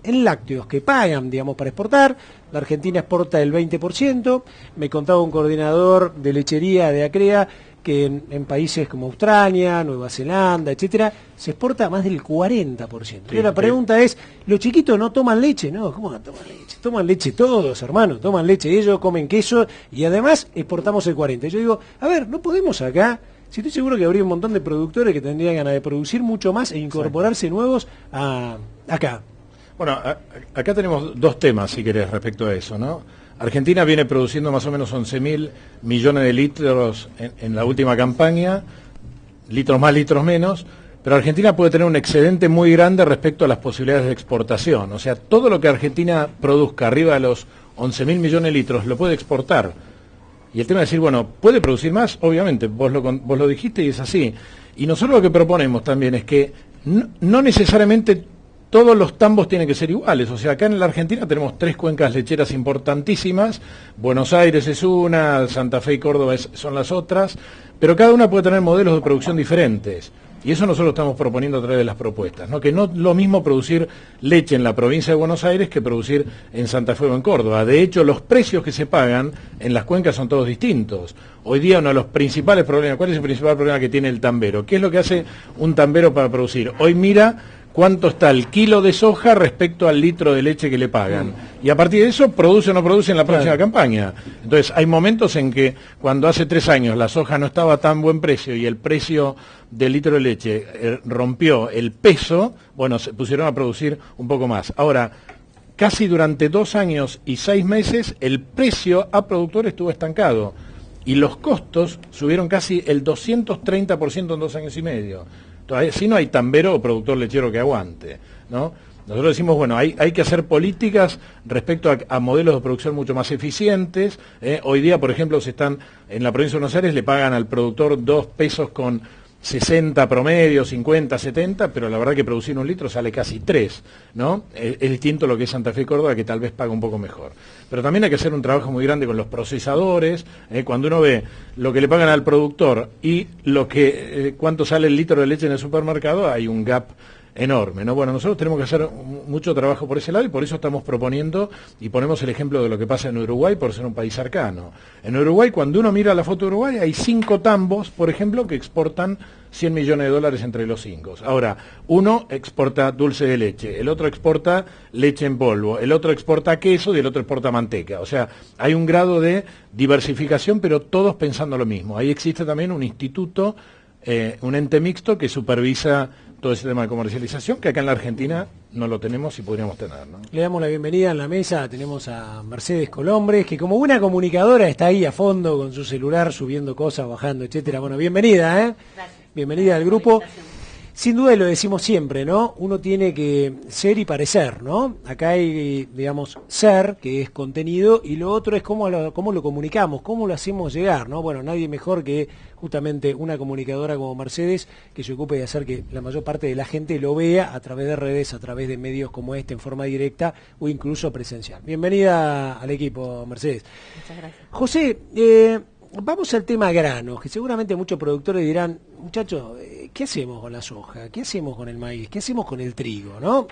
En lácteos que pagan, digamos, para exportar. La Argentina exporta el 20%. Me contaba un coordinador de lechería de ACREA que en países como Australia, Nueva Zelanda, etcétera, se exporta más del 40%. Sí, y la pregunta es, ¿los chiquitos no toman leche? No, ¿cómo no toman leche? Toman leche todos, hermanos, toman leche. Ellos comen queso y además exportamos el 40%. Yo digo, a ver, no podemos acá... Si estoy seguro que habría un montón de productores que tendrían ganas de producir mucho más e incorporarse nuevos acá. Bueno, acá tenemos dos temas, si querés, respecto a eso, ¿no? Argentina viene produciendo más o menos 11.000 millones de litros en la última campaña, litros más, litros menos, pero Argentina puede tener un excedente muy grande respecto a las posibilidades de exportación. O sea, todo lo que Argentina produzca arriba de los 11.000 millones de litros lo puede exportar. Y el tema es decir, bueno, ¿puede producir más? Obviamente, vos lo dijiste y es así. Y nosotros lo que proponemos también es que no necesariamente todos los tambos tienen que ser iguales. O sea, acá en la Argentina tenemos 3 cuencas lecheras importantísimas. Buenos Aires es una, Santa Fe y Córdoba son las otras. Pero cada una puede tener modelos de producción diferentes. Y eso nosotros estamos proponiendo a través de las propuestas, ¿no? Que no es lo mismo producir leche en la provincia de Buenos Aires que producir en Santa Fe o en Córdoba. De hecho, los precios que se pagan en las cuencas son todos distintos. Hoy día uno de los principales problemas, ¿cuál es el principal problema que tiene el tambero? ¿Qué es lo que hace un tambero para producir? Hoy mira cuánto está el kilo de soja respecto al litro de leche que le pagan. Y a partir de eso, produce o no produce en la próxima campaña. Entonces, hay momentos en que cuando hace 3 años la soja no estaba a tan buen precio y el precio del litro de leche rompió el peso, bueno, se pusieron a producir un poco más. Ahora, casi durante 2 años y 6 meses, el precio a productor estuvo estancado. Y los costos subieron casi el 230% en 2 años y medio. Todavía, si no hay tambero o productor lechero que aguante, ¿no? Nosotros decimos, bueno, hay que hacer políticas respecto a modelos de producción mucho más eficientes. Hoy día, por ejemplo, en la provincia de Buenos Aires le pagan al productor 2 pesos con 60 promedio, 50, 70, pero la verdad que producir 1 litro sale casi 3, ¿no? Es distinto lo que es Santa Fe y Córdoba, que tal vez paga un poco mejor. Pero también hay que hacer un trabajo muy grande con los procesadores, cuando uno ve lo que le pagan al productor y cuánto sale el litro de leche en el supermercado, hay un gap enorme, ¿no? Bueno, nosotros tenemos que hacer mucho trabajo por ese lado y por eso estamos proponiendo y ponemos el ejemplo de lo que pasa en Uruguay por ser un país cercano. En Uruguay, cuando uno mira la foto de Uruguay, hay 5 tambos, por ejemplo, que exportan $100 millones entre los 5. Ahora, uno exporta dulce de leche, el otro exporta leche en polvo, el otro exporta queso y el otro exporta manteca. O sea, hay un grado de diversificación, pero todos pensando lo mismo. Ahí existe también un instituto, un ente mixto que supervisa todo ese tema de comercialización, que acá en la Argentina no lo tenemos y podríamos tener, ¿no? Le damos la bienvenida en la mesa, tenemos a Mercedes Colombres, que como buena comunicadora está ahí a fondo con su celular, subiendo cosas, bajando, etcétera. Bueno, bienvenida, ¿eh? Gracias. Bienvenida al grupo. Sin duda, y lo decimos siempre, ¿no? Uno tiene que ser y parecer, ¿no? Acá hay, digamos, ser, que es contenido, y lo otro es cómo lo comunicamos, cómo lo hacemos llegar, ¿no? Bueno, nadie mejor que justamente una comunicadora como Mercedes, que se ocupe de hacer que la mayor parte de la gente lo vea a través de redes, a través de medios como este, en forma directa o incluso presencial. Bienvenida al equipo, Mercedes. Muchas gracias. José, vamos al tema granos, que seguramente muchos productores dirán, muchachos, ¿qué hacemos con la soja? ¿Qué hacemos con el maíz? ¿Qué hacemos con el trigo? ¿No?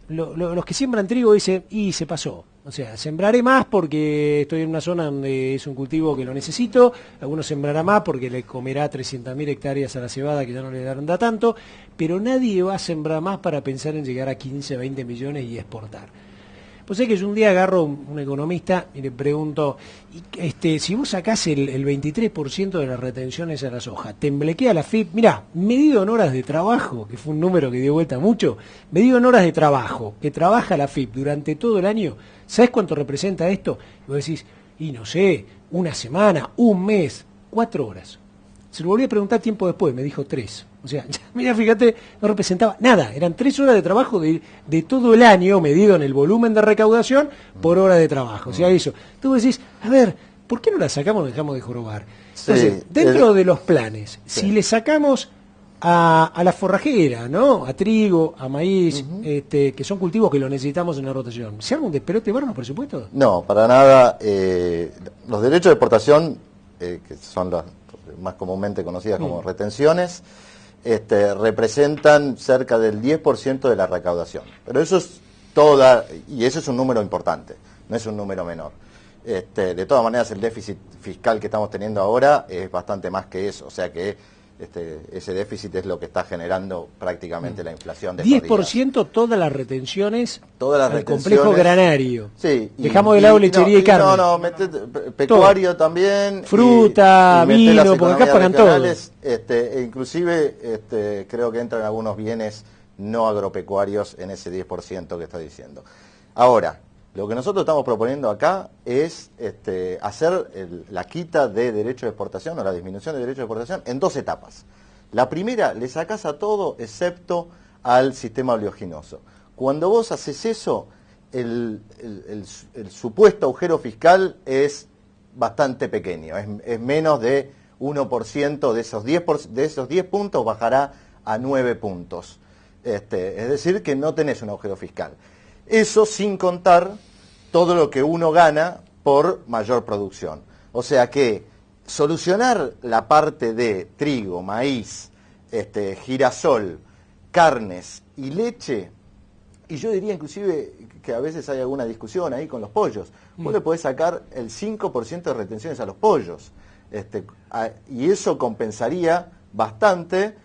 Los que siembran trigo dicen, y se pasó. O sea, sembraré más porque estoy en una zona donde es un cultivo que lo necesito, algunos sembrará más porque le comerá 300.000 hectáreas a la cebada que ya no le da tanto, pero nadie va a sembrar más para pensar en llegar a 15, 20 millones y exportar. Pues es que yo un día agarro un economista y le pregunto, si vos sacás el 23% de las retenciones a la soja, te emblequea la FIP, mirá, medido en horas de trabajo, que fue un número que dio vuelta mucho, medido en horas de trabajo, que trabaja la FIP durante todo el año, ¿sabés cuánto representa esto? Y vos decís, y no sé, una semana, un mes, 4 horas. Se lo volví a preguntar tiempo después, me dijo 3. O sea, mira, fíjate, no representaba nada. Eran 3 horas de trabajo de todo el año, medido en el volumen de recaudación, por hora de trabajo. O sea, eso. Tú decís, a ver, ¿por qué no la sacamos y dejamos de jorobar? Entonces, dentro de los planes, si le sacamos a la forrajera, ¿no? A trigo, a maíz, que son cultivos que lo necesitamos en la rotación, ¿se arma un despelote bárbaro, por supuesto? No, para nada. Los derechos de exportación, que son las más comúnmente conocidas como retenciones, representan cerca del 10% de la recaudación. Pero eso es y ese es un número importante, no es un número menor. De todas maneras, el déficit fiscal que estamos teniendo ahora es bastante más que eso, o sea que ese déficit es lo que está generando prácticamente la inflación de 10% todas las retenciones al retenciones, complejo granario. Sí, dejamos de lado lechería y carne. Pecuario todo. También. Fruta, vino, porque acá pagan todo. Inclusive creo que entran algunos bienes no agropecuarios en ese 10% que está diciendo. Ahora, lo que nosotros estamos proponiendo acá es hacer la quita de derecho de exportación o la disminución de derecho de exportación en 2 etapas. La primera, le sacás a todo excepto al sistema oleaginoso. Cuando vos haces eso, el supuesto agujero fiscal es bastante pequeño, es menos de 1% de esos 10 puntos bajará a 9 puntos. Es decir, que no tenés un agujero fiscal. Eso sin contar todo lo que uno gana por mayor producción. O sea que solucionar la parte de trigo, maíz, girasol, carnes y leche, y yo diría inclusive que a veces hay alguna discusión ahí con los pollos, vos le podés sacar el 5% de retenciones a los pollos, y eso compensaría bastante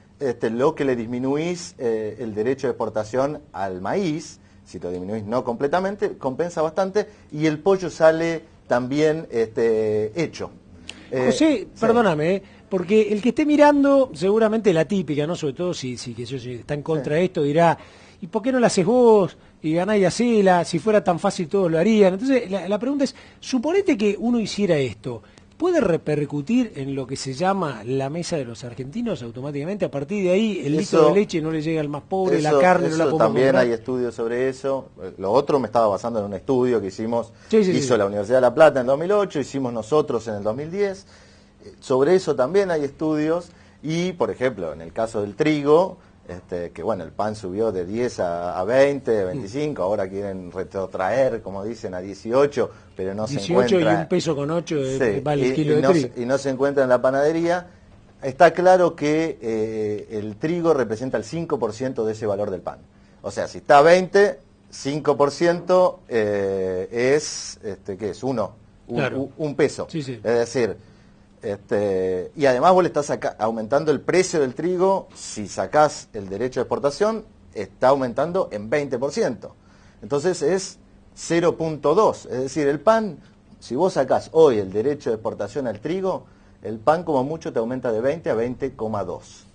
lo que le disminuís el derecho de exportación al maíz, si lo disminuís no completamente, compensa bastante, y el pollo sale también hecho. José, perdóname, porque el que esté mirando, seguramente la típica, ¿no? Sobre todo si está en contra de esto, dirá, ¿y por qué no la haces vos? Y ganás y hacela, si fuera tan fácil todos lo harían. Entonces, la pregunta es, suponete que uno hiciera esto, ¿puede repercutir en lo que se llama la mesa de los argentinos automáticamente? A partir de ahí, el litro de leche no le llega al más pobre, la carne no la podemos también comprar. hay estudios sobre eso. Lo otro me estaba basando en un estudio que hicimos, hizo sí. la Universidad de La Plata en 2008, hicimos nosotros en el 2010. Sobre eso también hay estudios y, por ejemplo, en el caso del trigo, que bueno, el pan subió de 10 a 20, 25, ahora quieren retrotraer, como dicen, a 18, pero no 18 se encuentra. Y un peso con 8 Sí, vale el kilo de trigo. Y no se encuentra en la panadería. Está claro que el trigo representa el 5% de ese valor del pan. O sea, si está a 20, 5% es, ¿qué es? Un peso. Sí. Es decir, y además vos le estás aumentando el precio del trigo. Si sacás el derecho de exportación, está aumentando en 20%. Entonces es 0.2. Es decir, el pan, si vos sacás hoy el derecho de exportación al trigo, el pan como mucho te aumenta de 20 a 20,2.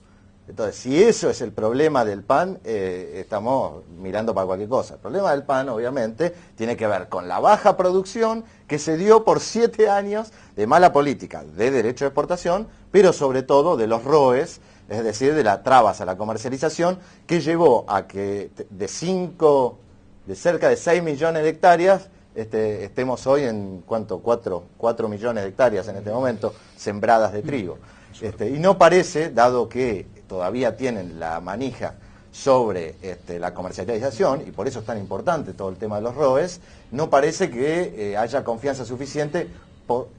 Entonces, si eso es el problema del pan, estamos mirando para cualquier cosa. El problema del pan, obviamente, tiene que ver con la baja producción que se dio por 7 años de mala política de derecho de exportación, pero sobre todo de los ROEs, es decir, de las trabas a la comercialización, que llevó a que de cerca de 6 millones de hectáreas, estemos hoy en, ¿cuánto? 4 millones de hectáreas en este momento, sembradas de trigo. Y no parece, dado que todavía tienen la manija sobre la comercialización, y por eso es tan importante todo el tema de los ROEs, no parece que haya confianza suficiente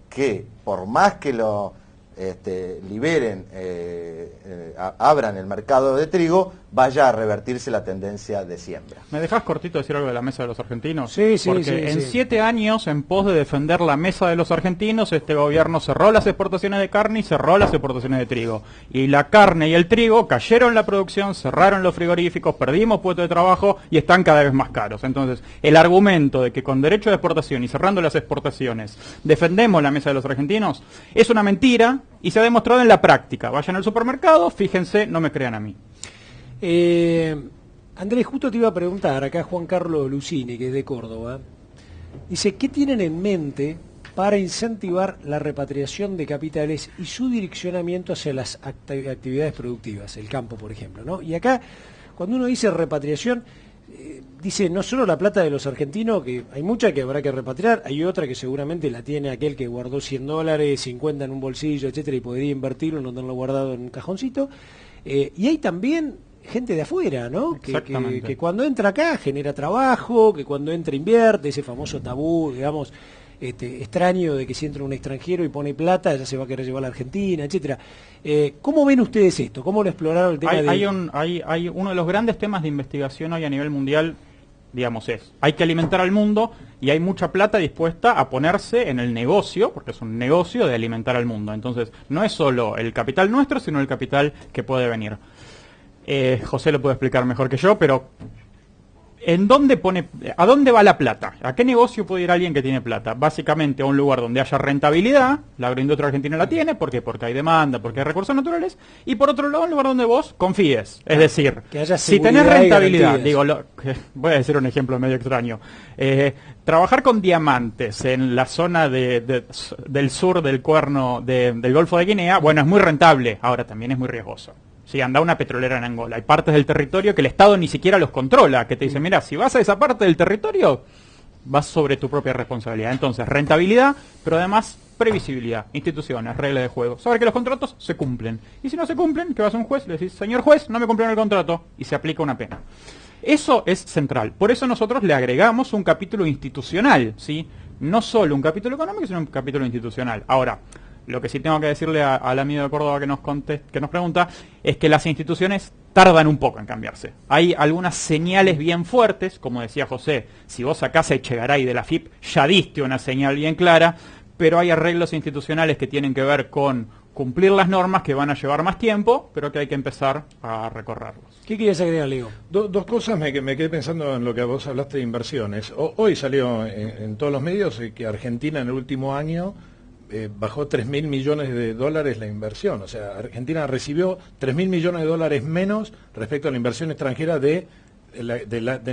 que por más que lo liberen, abran el mercado de trigo, vaya a revertirse la tendencia de siembra. ¿Me dejás cortito decir algo de la mesa de los argentinos? Sí. Porque en 7 años, en pos de defender la mesa de los argentinos, este gobierno cerró las exportaciones de carne y cerró las exportaciones de trigo. Y la carne y el trigo cayeron la producción, cerraron los frigoríficos, perdimos puestos de trabajo y están cada vez más caros. Entonces, el argumento de que con derecho de exportación y cerrando las exportaciones defendemos la mesa de los argentinos es una mentira y se ha demostrado en la práctica. Vayan al supermercado, fíjense, no me crean a mí. Andrés, justo te iba a preguntar, acá Juan Carlos Lucini, que es de Córdoba, dice, ¿qué tienen en mente para incentivar la repatriación de capitales y su direccionamiento hacia las actividades productivas, el campo, por ejemplo, ¿no? Y acá, cuando uno dice repatriación, dice no solo la plata de los argentinos, que hay mucha que habrá que repatriar, hay otra que seguramente la tiene aquel que guardó $100, 50 en un bolsillo, etcétera, y podría invertirlo, no tenerlo guardado en un cajoncito, y hay también gente de afuera, ¿no? Que cuando entra acá genera trabajo, que cuando entra invierte, ese famoso tabú, digamos, extraño de que si entra un extranjero y pone plata, ya se va a querer llevar a la Argentina, etcétera. ¿Cómo ven ustedes esto? ¿Cómo lo exploraron el tema hay uno de los grandes temas de investigación hoy a nivel mundial, digamos, hay que alimentar al mundo y hay mucha plata dispuesta a ponerse en el negocio, porque es un negocio de alimentar al mundo. Entonces, no es solo el capital nuestro, sino el capital que puede venir. José lo puede explicar mejor que yo, pero ¿a dónde va la plata? ¿A qué negocio puede ir alguien que tiene plata? Básicamente a un lugar donde haya rentabilidad, la agroindustria argentina la tiene, ¿por qué? Porque hay demanda, porque hay recursos naturales, y por otro lado un lugar donde vos confíes, es decir, que haya si tenés rentabilidad, voy a decir un ejemplo medio extraño, trabajar con diamantes en la zona del sur del cuerno del Golfo de Guinea, bueno, es muy rentable, ahora también es muy riesgoso. Sí, anda una petrolera en Angola. Hay partes del territorio que el Estado ni siquiera los controla, que te dice, mira, si vas a esa parte del territorio, vas sobre tu propia responsabilidad. Entonces, rentabilidad, pero además previsibilidad, instituciones, reglas de juego. Saber que los contratos se cumplen. Y si no se cumplen, que vas a un juez, le decís, señor juez, no me cumplieron el contrato, y se aplica una pena. Eso es central. Por eso nosotros le agregamos un capítulo institucional, ¿sí? No solo un capítulo económico, sino un capítulo institucional. Ahora, lo que sí tengo que decirle al amigo de Córdoba que nos pregunta es que las instituciones tardan un poco en cambiarse. Hay algunas señales bien fuertes, como decía José, si vos sacás a Echegaray de la FIP, ya diste una señal bien clara, pero hay arreglos institucionales que tienen que ver con cumplir las normas que van a llevar más tiempo, pero que hay que empezar a recorrerlos. ¿Qué querías agregar, Leo? Dos cosas, me quedé pensando en lo que vos hablaste de inversiones. Hoy salió en todos los medios que Argentina en el último año bajó 3.000 millones de dólares la inversión. O sea, Argentina recibió 3.000 millones de dólares menos respecto a la inversión extranjera del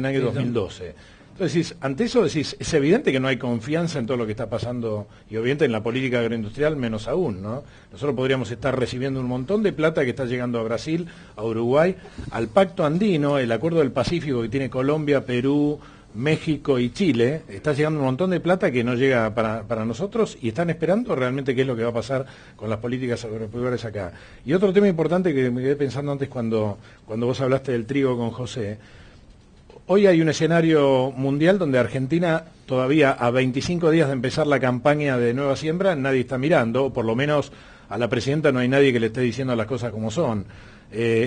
año 2012. Entonces, ante eso decís, es evidente que no hay confianza en todo lo que está pasando, y obviamente en la política agroindustrial menos aún, ¿no? Nosotros podríamos estar recibiendo un montón de plata que está llegando a Brasil, a Uruguay, al Pacto Andino, el Acuerdo del Pacífico que tiene Colombia, Perú, México y Chile, está llegando un montón de plata que no llega para nosotros, y están esperando realmente qué es lo que va a pasar con las políticas agropecuarias acá. Y otro tema importante que me quedé pensando antes cuando vos hablaste del trigo con José. Hoy hay un escenario mundial donde Argentina, todavía a 25 días de empezar la campaña de nueva siembra, nadie está mirando, o por lo menos a la presidenta no hay nadie que le esté diciendo las cosas como son.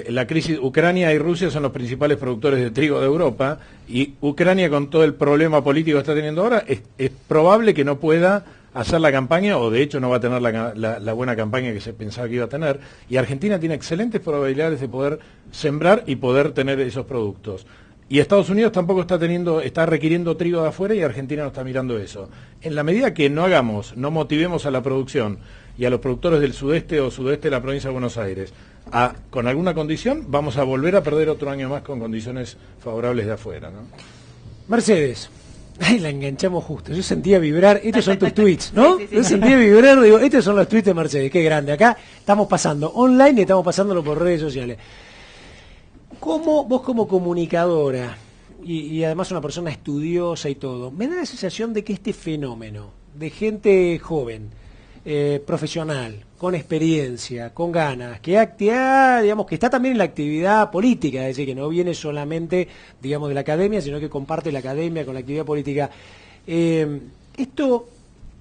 La crisis, Ucrania y Rusia son los principales productores de trigo de Europa, y Ucrania, con todo el problema político que está teniendo ahora, es probable que no pueda hacer la campaña, o de hecho no va a tener la buena campaña que se pensaba que iba a tener, y Argentina tiene excelentes probabilidades de poder sembrar y poder tener esos productos. Y Estados Unidos tampoco está requiriendo trigo de afuera, y Argentina no está mirando eso. En la medida que no motivemos a la producción y a los productores del sudeste o sudeste de la provincia de Buenos Aires con alguna condición, vamos a volver a perder otro año más con condiciones favorables de afuera, ¿no? Mercedes. Ay, la enganchamos justo. Yo sentía vibrar. Estos son tus tweets, ¿no? Yo sentía vibrar, digo, estos son los tweets de Mercedes. Qué grande. Acá estamos pasando online y estamos pasándolo por redes sociales. Vos como comunicadora y además una persona estudiosa y todo, me da la sensación de que este fenómeno de gente joven, profesional, con experiencia, con ganas, que digamos, que está también en la actividad política, es decir, que no viene solamente, digamos, de la academia, sino que comparte la academia con la actividad política. ¿Esto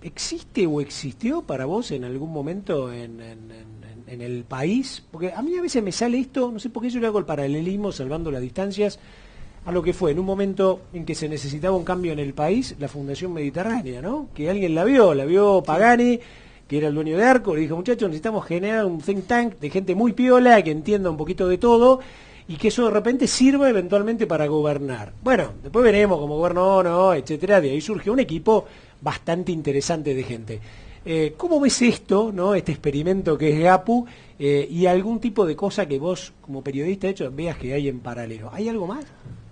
existe o existió para vos en algún momento en el país? Porque a mí a veces me sale esto, no sé por qué yo le hago el paralelismo, salvando las distancias, a lo que fue en un momento en que se necesitaba un cambio en el país, la Fundación Mediterránea, ¿no? Que alguien la vio Pagani, que era el dueño de Arco, le dijo, muchachos, necesitamos generar un think tank de gente muy piola, que entienda un poquito de todo, y que eso de repente sirva eventualmente para gobernar. Bueno, después veremos cómo gobernó, ¿no?, etcétera. De ahí surgió un equipo bastante interesante de gente. ¿Cómo ves esto, ¿no?, este experimento que es GAPU, y algún tipo de cosa que vos, como periodista, de hecho, veas que hay en paralelo? ¿Hay algo más?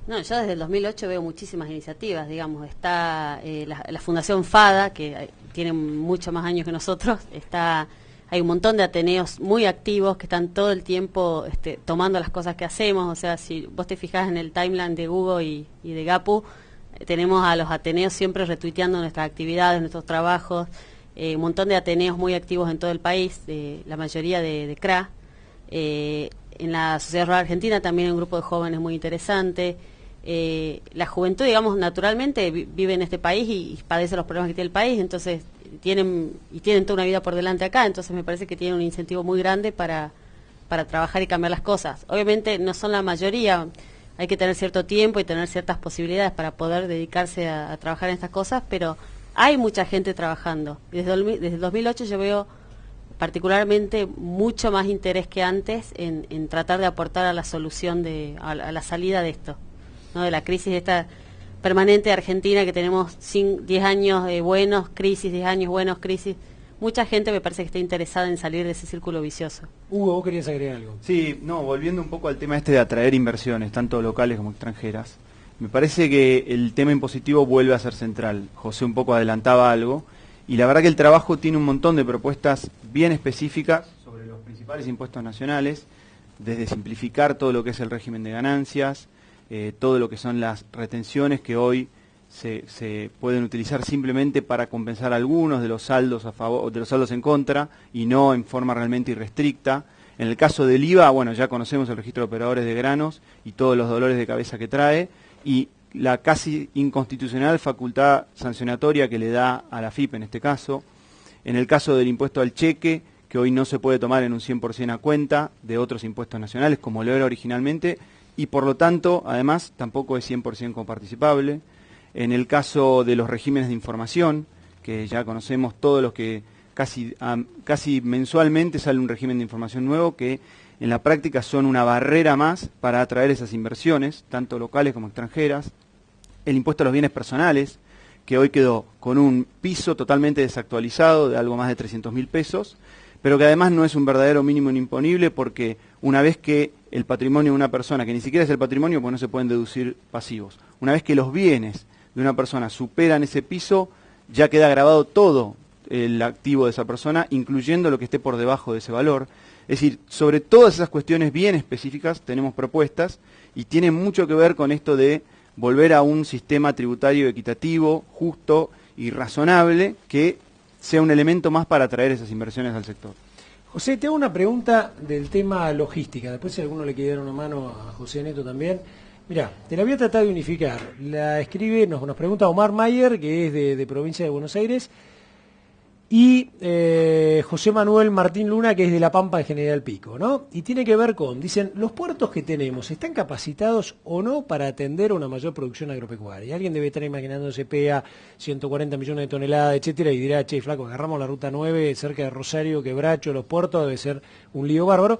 No, yo desde el 2008 veo muchísimas iniciativas, digamos. Está la Fundación FADA, que tiene mucho más años que nosotros. Hay un montón de ateneos muy activos que están todo el tiempo tomando las cosas que hacemos. O sea, si vos te fijás en el timeline de Hugo y de GAPU, tenemos a los ateneos siempre retuiteando nuestras actividades, nuestros trabajos. Un montón de ateneos muy activos en todo el país, la mayoría de CRA. En la Sociedad Rural Argentina también hay un grupo de jóvenes muy interesante. La juventud, digamos, naturalmente vive en este país y padece los problemas que tiene el país, entonces tienen toda una vida por delante acá, entonces me parece que tienen un incentivo muy grande para trabajar y cambiar las cosas. Obviamente no son la mayoría, hay que tener cierto tiempo y tener ciertas posibilidades para poder dedicarse a trabajar en estas cosas, pero hay mucha gente trabajando. Desde el 2008 yo veo particularmente mucho más interés que antes en tratar de aportar a la solución, a la salida de esto, ¿no?, de la crisis esta permanente de Argentina, que tenemos 10 años buenos, crisis, 10 años buenos, crisis. Mucha gente me parece que está interesada en salir de ese círculo vicioso. Hugo, ¿vos querías agregar algo? Sí, volviendo un poco al tema de atraer inversiones, tanto locales como extranjeras, me parece que el tema impositivo vuelve a ser central. José un poco adelantaba algo, y la verdad que el trabajo tiene un montón de propuestas bien específicas sobre los principales impuestos nacionales, desde simplificar todo lo que es el régimen de ganancias, todo lo que son las retenciones que hoy se pueden utilizar simplemente para compensar algunos de los saldos a favor, de los saldos en contra, y no en forma realmente irrestricta. En el caso del IVA, bueno, ya conocemos el registro de operadores de granos y todos los dolores de cabeza que trae, y la casi inconstitucional facultad sancionatoria que le da a la FIP en este caso. En el caso del impuesto al cheque, que hoy no se puede tomar en un 100% a cuenta de otros impuestos nacionales, como lo era originalmente, y por lo tanto, además, tampoco es 100% coparticipable. En el caso de los regímenes de información, que ya conocemos todos los que casi mensualmente sale un régimen de información nuevo que en la práctica son una barrera más para atraer esas inversiones, tanto locales como extranjeras. El impuesto a los bienes personales, que hoy quedó con un piso totalmente desactualizado de algo más de 300.000 pesos, pero que además no es un verdadero mínimo imponible, porque una vez que el patrimonio de una persona, que ni siquiera es el patrimonio porque no se pueden deducir pasivos, una vez que los bienes de una persona superan ese piso, ya queda grabado todo el activo de esa persona, incluyendo lo que esté por debajo de ese valor. Es decir, sobre todas esas cuestiones bien específicas tenemos propuestas y tiene mucho que ver con esto de volver a un sistema tributario equitativo, justo y razonable, que sea un elemento más para atraer esas inversiones al sector. José, te hago una pregunta del tema logística. Después, si alguno le quiere dar una mano a José Neto también. Mirá, te la voy a tratar de unificar. La escribe, nos pregunta Omar Mayer, que es de provincia de Buenos Aires, y José Manuel Martín Luna, que es de La Pampa de General Pico, ¿no? Y tiene que ver con, dicen, ¿los puertos que tenemos están capacitados o no para atender una mayor producción agropecuaria? Y alguien debe estar imaginándose PEA, 140 millones de toneladas, etcétera, y dirá, che, flaco, agarramos la ruta 9 cerca de Rosario, Quebracho, los puertos, debe ser un lío bárbaro.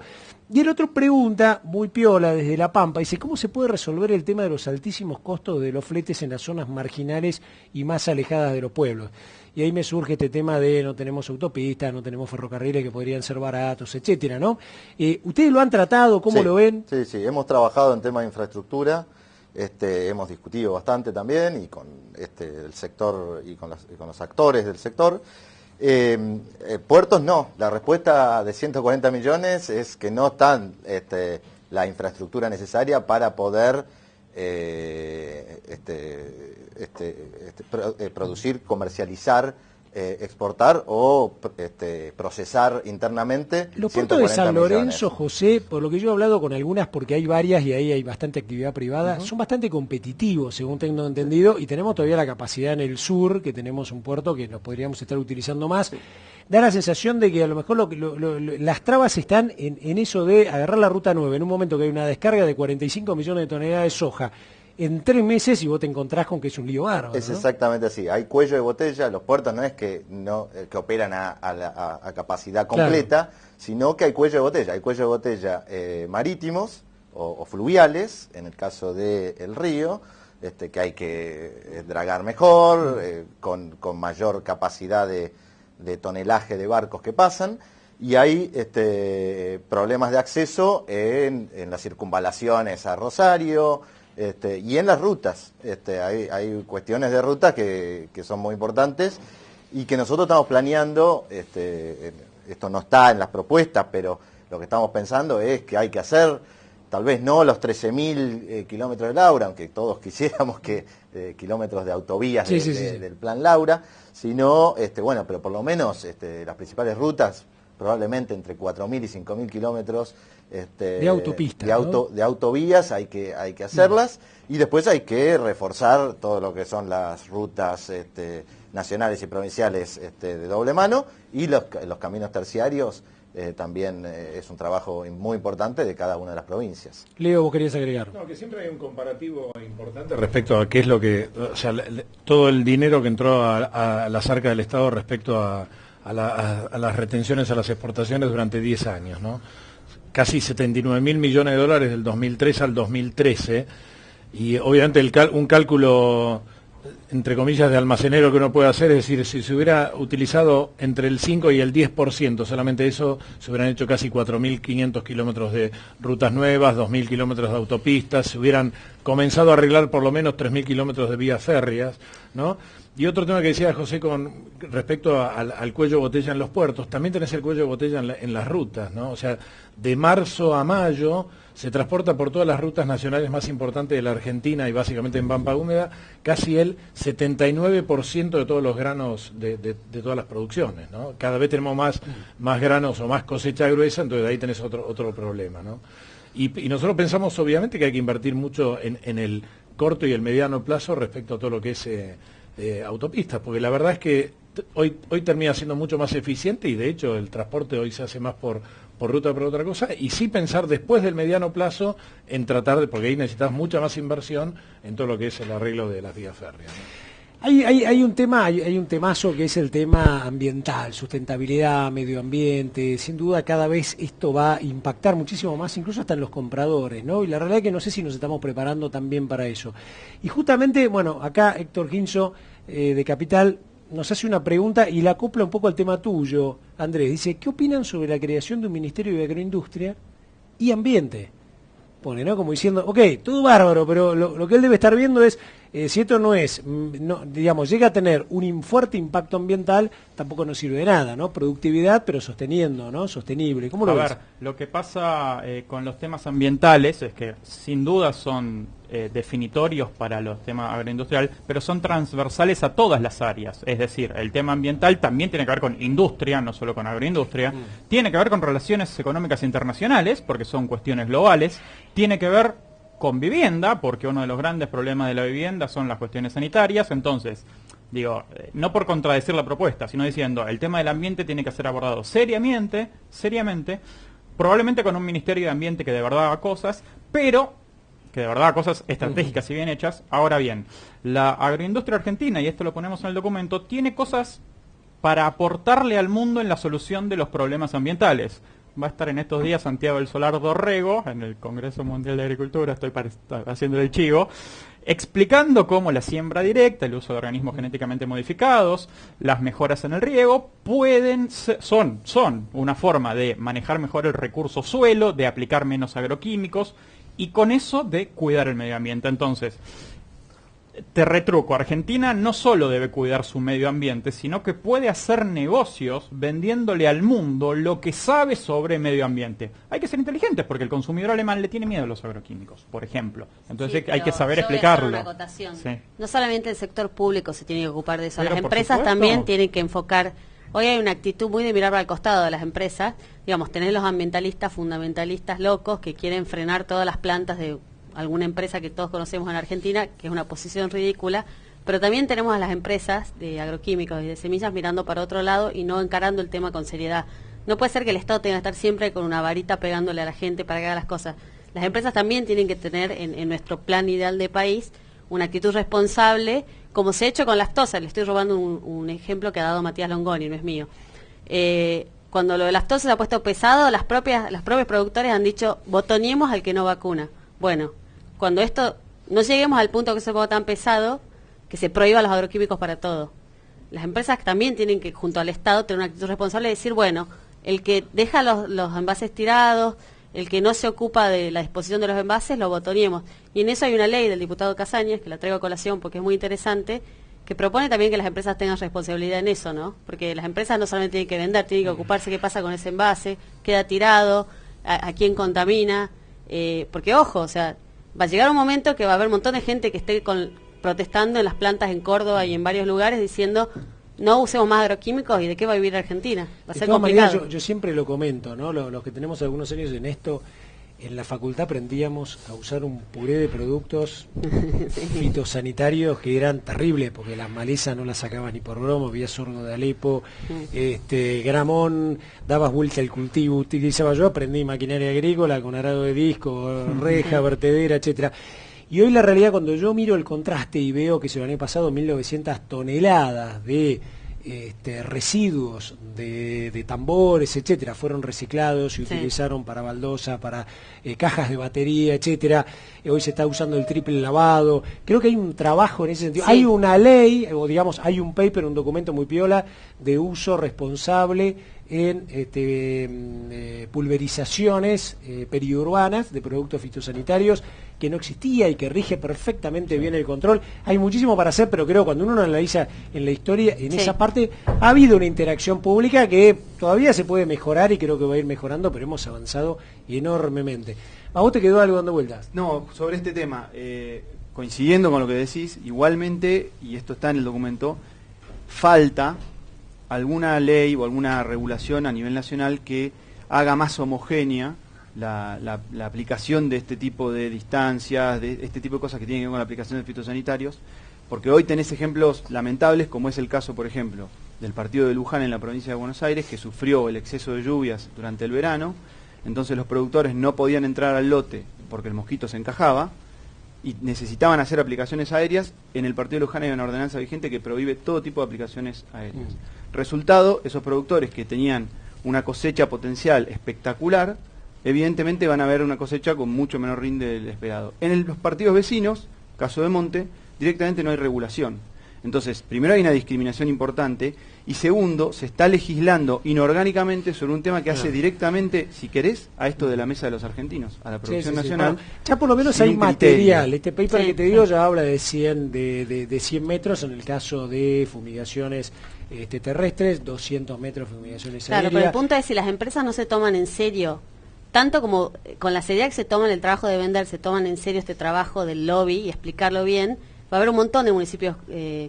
Y el otro pregunta, muy piola, desde La Pampa, dice, ¿cómo se puede resolver el tema de los altísimos costos de los fletes en las zonas marginales y más alejadas de los pueblos? Y ahí me surge este tema de no tenemos autopistas, no tenemos ferrocarriles que podrían ser baratos, etcétera, ¿no? ¿Ustedes lo han tratado? ¿Cómo lo ven? Sí, hemos trabajado en temas de infraestructura, hemos discutido bastante también y con el sector y con los actores del sector. Puertos no, la respuesta de 140 millones es que no están la infraestructura necesaria para poder producir, comercializar, exportar o procesar internamente. Los puertos de San Lorenzo, millones. José, por lo que yo he hablado con algunas, porque hay varias y ahí hay bastante actividad privada, son bastante competitivos, según tengo entendido, y tenemos todavía la capacidad en el sur, que tenemos un puerto que nos podríamos estar utilizando más. Da la sensación de que a lo mejor las trabas están en eso de agarrar la ruta 9 en un momento que hay una descarga de 45 millones de toneladas de soja en 3 meses y vos te encontrás con que es un lío bárbaro. Es ¿no? Exactamente así. Hay cuello de botella. Los puertos no es que operan a capacidad completa, claro, sino que hay cuello de botella. Hay cuello de botella marítimos o fluviales, en el caso del río, que hay que dragar mejor, con mayor capacidad de tonelaje de barcos que pasan. Y hay problemas de acceso en las circunvalaciones a Rosario, y en las rutas. Hay cuestiones de ruta que son muy importantes y que nosotros estamos planeando. Esto no está en las propuestas, pero lo que estamos pensando es que hay que hacer, tal vez no los 13.000 kilómetros de Laura, aunque todos quisiéramos que kilómetros de autovías del plan Laura, sino, pero por lo menos las principales rutas, probablemente entre 4.000 y 5.000 kilómetros de autopista, de autovías, hay que hacerlas, y después hay que reforzar todo lo que son las rutas nacionales y provinciales de doble mano, y los caminos terciarios. También es un trabajo muy importante de cada una de las provincias. Leo, ¿vos querías agregar? No, que siempre hay un comparativo importante respecto a qué es lo que, o sea, todo el dinero que entró a las arcas del Estado respecto a las retenciones a las exportaciones durante 10 años, ¿no? Casi 79.000 millones de dólares del 2003 al 2013, y obviamente un cálculo, entre comillas, de almacenero que uno puede hacer, es decir, si se hubiera utilizado entre el 5 y el 10%, solamente eso, se hubieran hecho casi 4.500 kilómetros de rutas nuevas, 2.000 kilómetros de autopistas, se hubieran comenzado a arreglar por lo menos 3.000 kilómetros de vías férreas, ¿no? Y otro tema que decía José con respecto al cuello de botella en los puertos, también tenés el cuello de botella en las rutas, ¿no? O sea, de marzo a mayo se transporta por todas las rutas nacionales más importantes de la Argentina y básicamente en Pampa Húmeda casi el 79% de todos los granos de todas las producciones, ¿no? Cada vez tenemos más granos o más cosecha gruesa, entonces de ahí tenés otro problema, ¿no? Y nosotros pensamos obviamente que hay que invertir mucho en el corto y el mediano plazo respecto a todo lo que es autopistas, porque la verdad es que hoy termina siendo mucho más eficiente y de hecho el transporte hoy se hace más por ruta por otra cosa, y sí pensar después del mediano plazo en tratar de, porque ahí necesitas mucha más inversión en todo lo que es el arreglo de las vías férreas, ¿no? Hay un tema, hay un temazo que es el tema ambiental, sustentabilidad, medio ambiente. Sin duda cada vez esto va a impactar muchísimo más, incluso hasta en los compradores, ¿no? Y la realidad es que no sé si nos estamos preparando también para eso. Y justamente, bueno, acá Héctor Ginso de Capital nos hace una pregunta y la acopla un poco al tema tuyo, Andrés. Dice, ¿qué opinan sobre la creación de un Ministerio de Agroindustria y Ambiente? Pone, ¿no? Como diciendo, ok, todo bárbaro, pero lo que él debe estar viendo es, si esto no es, digamos, llega a tener un fuerte impacto ambiental, tampoco nos sirve de nada, ¿no? Productividad, pero sosteniendo, ¿no? Sostenible. ¿Cómo lo ves? A ver, lo que pasa con los temas ambientales es que sin duda son definitorios para los temas agroindustriales, pero son transversales a todas las áreas. Es decir, el tema ambiental también tiene que ver con industria, no solo con agroindustria, tiene que ver con relaciones económicas internacionales, porque son cuestiones globales, tiene que ver con vivienda, porque uno de los grandes problemas de la vivienda son las cuestiones sanitarias. Entonces, digo, no por contradecir la propuesta, sino diciendo, el tema del ambiente tiene que ser abordado seriamente, probablemente con un Ministerio de Ambiente que de verdad haga cosas, pero que de verdad haga cosas estratégicas y bien hechas. Ahora bien, la agroindustria argentina, y esto lo ponemos en el documento, tiene cosas para aportarle al mundo en la solución de los problemas ambientales. Va a estar en estos días Santiago del Solar Dorrego, en el Congreso Mundial de Agricultura, estoy haciendo el chivo, explicando cómo la siembra directa, el uso de organismos genéticamente modificados, las mejoras en el riego, son una forma de manejar mejor el recurso suelo, de aplicar menos agroquímicos, y con eso de cuidar el medio ambiente. Entonces, te retruco, Argentina no solo debe cuidar su medio ambiente, sino que puede hacer negocios vendiéndole al mundo lo que sabe sobre medio ambiente. Hay que ser inteligentes porque el consumidor alemán le tiene miedo a los agroquímicos, por ejemplo. Entonces hay que saber explicarlo. Una acotación. Sí. No solamente el sector público se tiene que ocupar de eso, Pero las por empresas supuesto. también tienen que enfocar. Hoy hay una actitud muy de mirar al costado de las empresas. Digamos, tenés los ambientalistas, fundamentalistas locos que quieren frenar todas las plantas de alguna empresa que todos conocemos en Argentina, que es una posición ridícula, pero también tenemos a las empresas de agroquímicos y de semillas mirando para otro lado y no encarando el tema con seriedad. No puede ser que el Estado tenga que estar siempre con una varita pegándole a la gente para que haga las cosas. Las empresas también tienen que tener en nuestro plan ideal de país una actitud responsable, como se ha hecho con lactosa. Le estoy robando un ejemplo que ha dado Matías Longoni, no es mío. Cuando lo de lactosa se ha puesto pesado, los propios productores han dicho, botonemos al que no vacuna. Bueno, cuando esto no lleguemos al punto que se ponga tan pesado, que se prohíba los agroquímicos para todo. Las empresas también tienen que, junto al Estado, tener una actitud responsable y decir, bueno, el que deja los envases tirados, el que no se ocupa de la disposición de los envases, lo botonemos. Y en eso hay una ley del diputado Casañas, que la traigo a colación porque es muy interesante, que propone también que las empresas tengan responsabilidad en eso, ¿no? Porque las empresas no solamente tienen que vender, tienen que ocuparse qué pasa con ese envase, queda tirado, a quién contamina, porque ojo, o sea, va a llegar un momento que va a haber un montón de gente que esté protestando en las plantas en Córdoba y en varios lugares diciendo no usemos más agroquímicos y de qué va a vivir Argentina. Va a ser complicado. Yo siempre lo comento, ¿no? Los que tenemos algunos años en esto, en la facultad aprendíamos a usar un puré de productos fitosanitarios que eran terribles, porque las malezas no las sacabas ni por broma, había sorgo de Alepo, gramón, dabas vuelta al cultivo, utilizaba yo, aprendí maquinaria agrícola con arado de disco, reja, vertedera, etcétera. Y hoy la realidad, cuando yo miro el contraste y veo que se han pasado 1.900 toneladas de residuos de tambores, etcétera, fueron reciclados y utilizaron para baldosa, para cajas de batería, etcétera. Hoy se está usando el triple lavado. Creo que hay un trabajo en ese sentido. Sí. Hay una ley, o digamos, hay un paper, un documento muy piola de uso responsable en pulverizaciones periurbanas de productos fitosanitarios, que no existía y que rige perfectamente bien el control. Hay muchísimo para hacer, pero creo que cuando uno analiza en la historia, en esa parte, ha habido una interacción pública que todavía se puede mejorar y creo que va a ir mejorando, pero hemos avanzado enormemente. ¿A vos te quedó algo dando vueltas? No, sobre este tema, coincidiendo con lo que decís, igualmente, y esto está en el documento, falta alguna ley o alguna regulación a nivel nacional que haga más homogénea la aplicación de este tipo de distancias, de este tipo de cosas que tienen que ver con la aplicación de fitosanitarios, porque hoy tenés ejemplos lamentables, como es el caso, por ejemplo, del partido de Luján en la provincia de Buenos Aires, que sufrió el exceso de lluvias durante el verano, entonces los productores no podían entrar al lote porque el mosquito se encajaba, y necesitaban hacer aplicaciones aéreas. En el partido de Luján hay una ordenanza vigente que prohíbe todo tipo de aplicaciones aéreas. Resultado, esos productores que tenían una cosecha potencial espectacular, evidentemente van a ver una cosecha con mucho menor rinde del esperado. En los partidos vecinos, caso de Monte, directamente no hay regulación. Entonces, primero hay una discriminación importante y segundo, se está legislando inorgánicamente sobre un tema que hace directamente, si querés, a esto de la mesa de los argentinos, a la producción nacional. Bueno, ya por lo menos sin hay un material. criterio. Este paper que te digo ya habla de 100, de 100 metros en el caso de fumigaciones terrestres, 200 metros fumigaciones Claro, aéreas. pero el punto es si las empresas no se toman en serio, tanto como con la seriedad que se toman el trabajo de vender, se toman en serio este trabajo del lobby y explicarlo bien. Va a haber un montón de municipios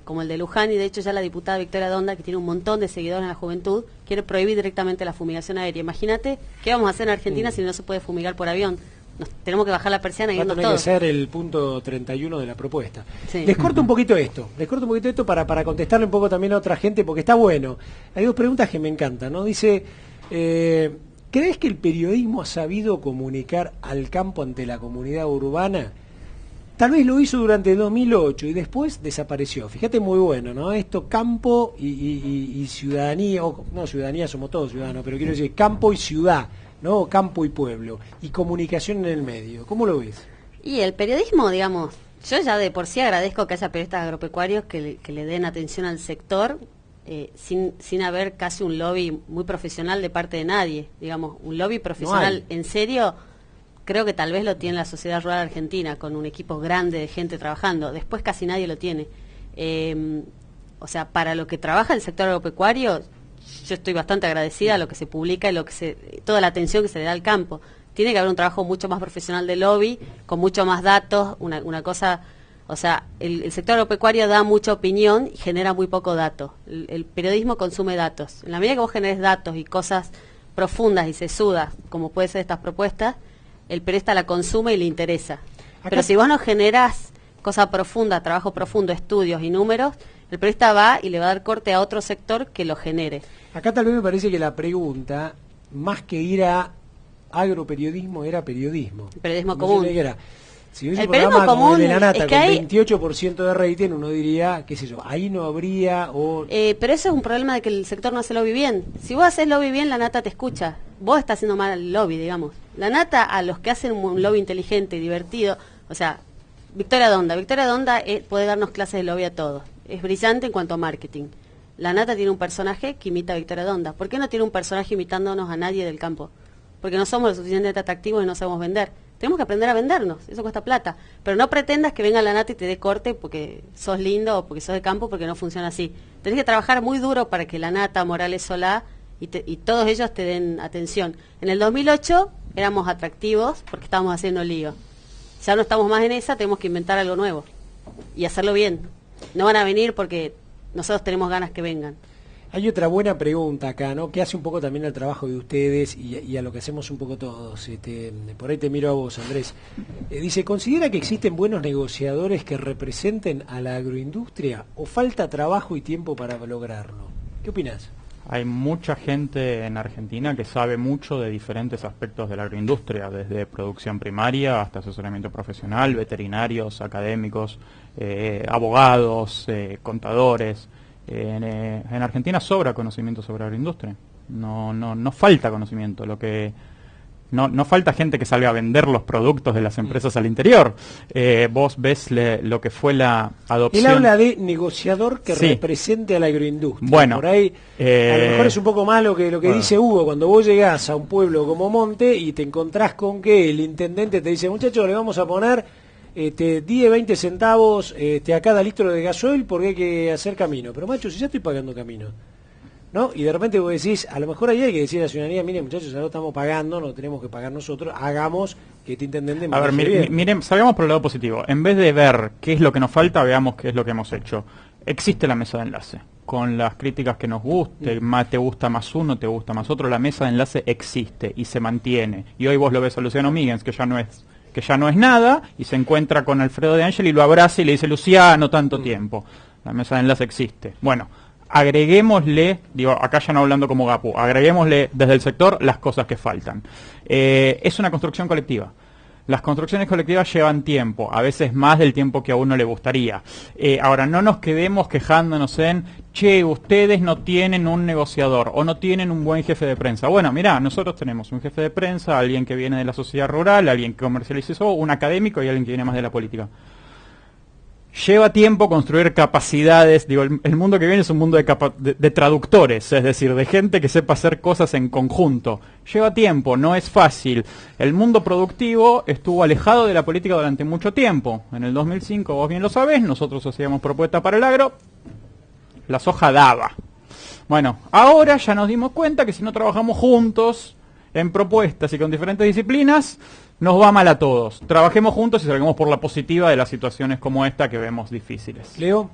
como el de Luján, y de hecho ya la diputada Victoria Donda, que tiene un montón de seguidores en la juventud, quiere prohibir directamente la fumigación aérea. Imagínate qué vamos a hacer en Argentina si no se puede fumigar por avión. Tenemos que bajar la persiana y Va a irnos tener que todos. ser el punto 31 de la propuesta. Sí. Les corto un poquito esto, para contestarle un poco también a otra gente, porque está bueno. Hay dos preguntas que me encantan, ¿no? Dice, ¿crees que el periodismo ha sabido comunicar al campo ante la comunidad urbana? Tal vez lo hizo durante el 2008 y después desapareció. Fíjate, muy bueno, ¿no? Esto, campo y ciudadanía, no, ciudadanía somos todos ciudadanos, pero quiero decir campo y ciudad, ¿no? Campo y pueblo, y comunicación en el medio. ¿Cómo lo ves? Y el periodismo, digamos, yo ya de por sí agradezco que haya periodistas agropecuarios que le den atención al sector, sin haber casi un lobby muy profesional de parte de nadie. Digamos, un lobby profesional en serio, creo que tal vez lo tiene la sociedad rural argentina, con un equipo grande de gente trabajando. Después casi nadie lo tiene. O sea, para lo que trabaja el sector agropecuario, yo estoy bastante agradecida a lo que se publica y toda la atención que se le da al campo. Tiene que haber un trabajo mucho más profesional de lobby, con mucho más datos, una cosa... O sea, el sector agropecuario da mucha opinión y genera muy poco dato. El periodismo consume datos. En la medida que vos generes datos y cosas profundas y sesudas, como puede ser estas propuestas, el periodista la consume y le interesa. Pero si vos no generás cosa profunda, trabajo profundo, estudios y números, el periodista va y le va a dar corte a otro sector que lo genere. Acá tal vez me parece que la pregunta, más que ir a agroperiodismo, era periodismo. Periodismo común. Si hubiese El un programa periodismo como el de común la Nata es que con hay- 28% de rating, uno diría, qué sé yo, ahí no habría... Pero eso es un problema de que el sector no hace lobby bien. Si vos haces lobby bien, la Nata te escucha. Vos estás haciendo mal el lobby, digamos. La Nata, a los que hacen un lobby inteligente y divertido, o sea, Victoria Donda puede darnos clases de lobby a todos. Es brillante en cuanto a marketing. La Nata tiene un personaje que imita a Victoria Donda. ¿Por qué no tiene un personaje imitándonos a nadie del campo? Porque no somos lo suficientemente atractivos y no sabemos vender. Tenemos que aprender a vendernos, eso cuesta plata. Pero no pretendas que venga la Nata y te dé corte porque sos lindo o porque sos de campo, porque no funciona así. Tenés que trabajar muy duro para que la Nata, Morales Solá y todos ellos te den atención. En el 2008 éramos atractivos porque estábamos haciendo lío. Ya no estamos más en esa, tenemos que inventar algo nuevo y hacerlo bien. No van a venir porque nosotros tenemos ganas que vengan. Hay otra buena pregunta acá, ¿no? Que hace un poco también al trabajo de ustedes y a lo que hacemos un poco todos. Por ahí te miro a vos, Andrés. Dice, ¿considera que existen buenos negociadores que representen a la agroindustria o falta trabajo y tiempo para lograrlo? ¿Qué opinás? Hay mucha gente en Argentina que sabe mucho de diferentes aspectos de la agroindustria, desde producción primaria hasta asesoramiento profesional, veterinarios, académicos, abogados, contadores. En Argentina sobra conocimiento sobre agroindustria. No falta conocimiento. No falta gente que salga a vender los productos de las empresas al interior. Vos ves lo que fue la adopción. Él habla de negociador que Sí. represente a la agroindustria. Bueno, por ahí a lo mejor es un poco más lo que bueno. dice Hugo, cuando vos llegás a un pueblo como Monte y te encontrás con que el intendente te dice, muchachos, le vamos a poner 10, 20 centavos a cada litro de gasoil porque hay que hacer camino. Pero macho, si ya estoy pagando camino, ¿no? Y de repente vos decís, a lo mejor ahí hay que decir a la ciudadanía, miren muchachos, ahora lo estamos pagando, no tenemos que pagar nosotros, hagamos que este intendente A ver, maneje bien. miren, salgamos por el lado positivo. En vez de ver qué es lo que nos falta, veamos qué es lo que hemos hecho. Existe la mesa de enlace, con las críticas que nos guste, te gusta más uno, te gusta más otro, la mesa de enlace existe y se mantiene. Y hoy vos lo ves a Luciano Míguez, que ya no es nada, y se encuentra con Alfredo de Ángel y lo abraza y le dice, Luciano, tanto tiempo. La mesa de enlace existe. Bueno, agreguémosle, acá ya no hablando como Gapu, agreguémosle desde el sector las cosas que faltan. Es una construcción colectiva. Las construcciones colectivas llevan tiempo, a veces más del tiempo que a uno le gustaría. Ahora, no nos quedemos quejándonos en, che, ustedes no tienen un negociador o no tienen un buen jefe de prensa. Bueno, mirá, nosotros tenemos un jefe de prensa, alguien que viene de la sociedad rural, alguien que comercializó, un académico y alguien que viene más de la política. Lleva tiempo construir capacidades, digo, el mundo que viene es un mundo de traductores, es decir, de gente que sepa hacer cosas en conjunto. Lleva tiempo, no es fácil. El mundo productivo estuvo alejado de la política durante mucho tiempo. En el 2005, vos bien lo sabés, nosotros hacíamos propuestas para el agro, la soja daba. Bueno, ahora ya nos dimos cuenta que si no trabajamos juntos en propuestas y con diferentes disciplinas, nos va mal a todos. Trabajemos juntos y salgamos por la positiva de las situaciones como esta que vemos difíciles. Leo.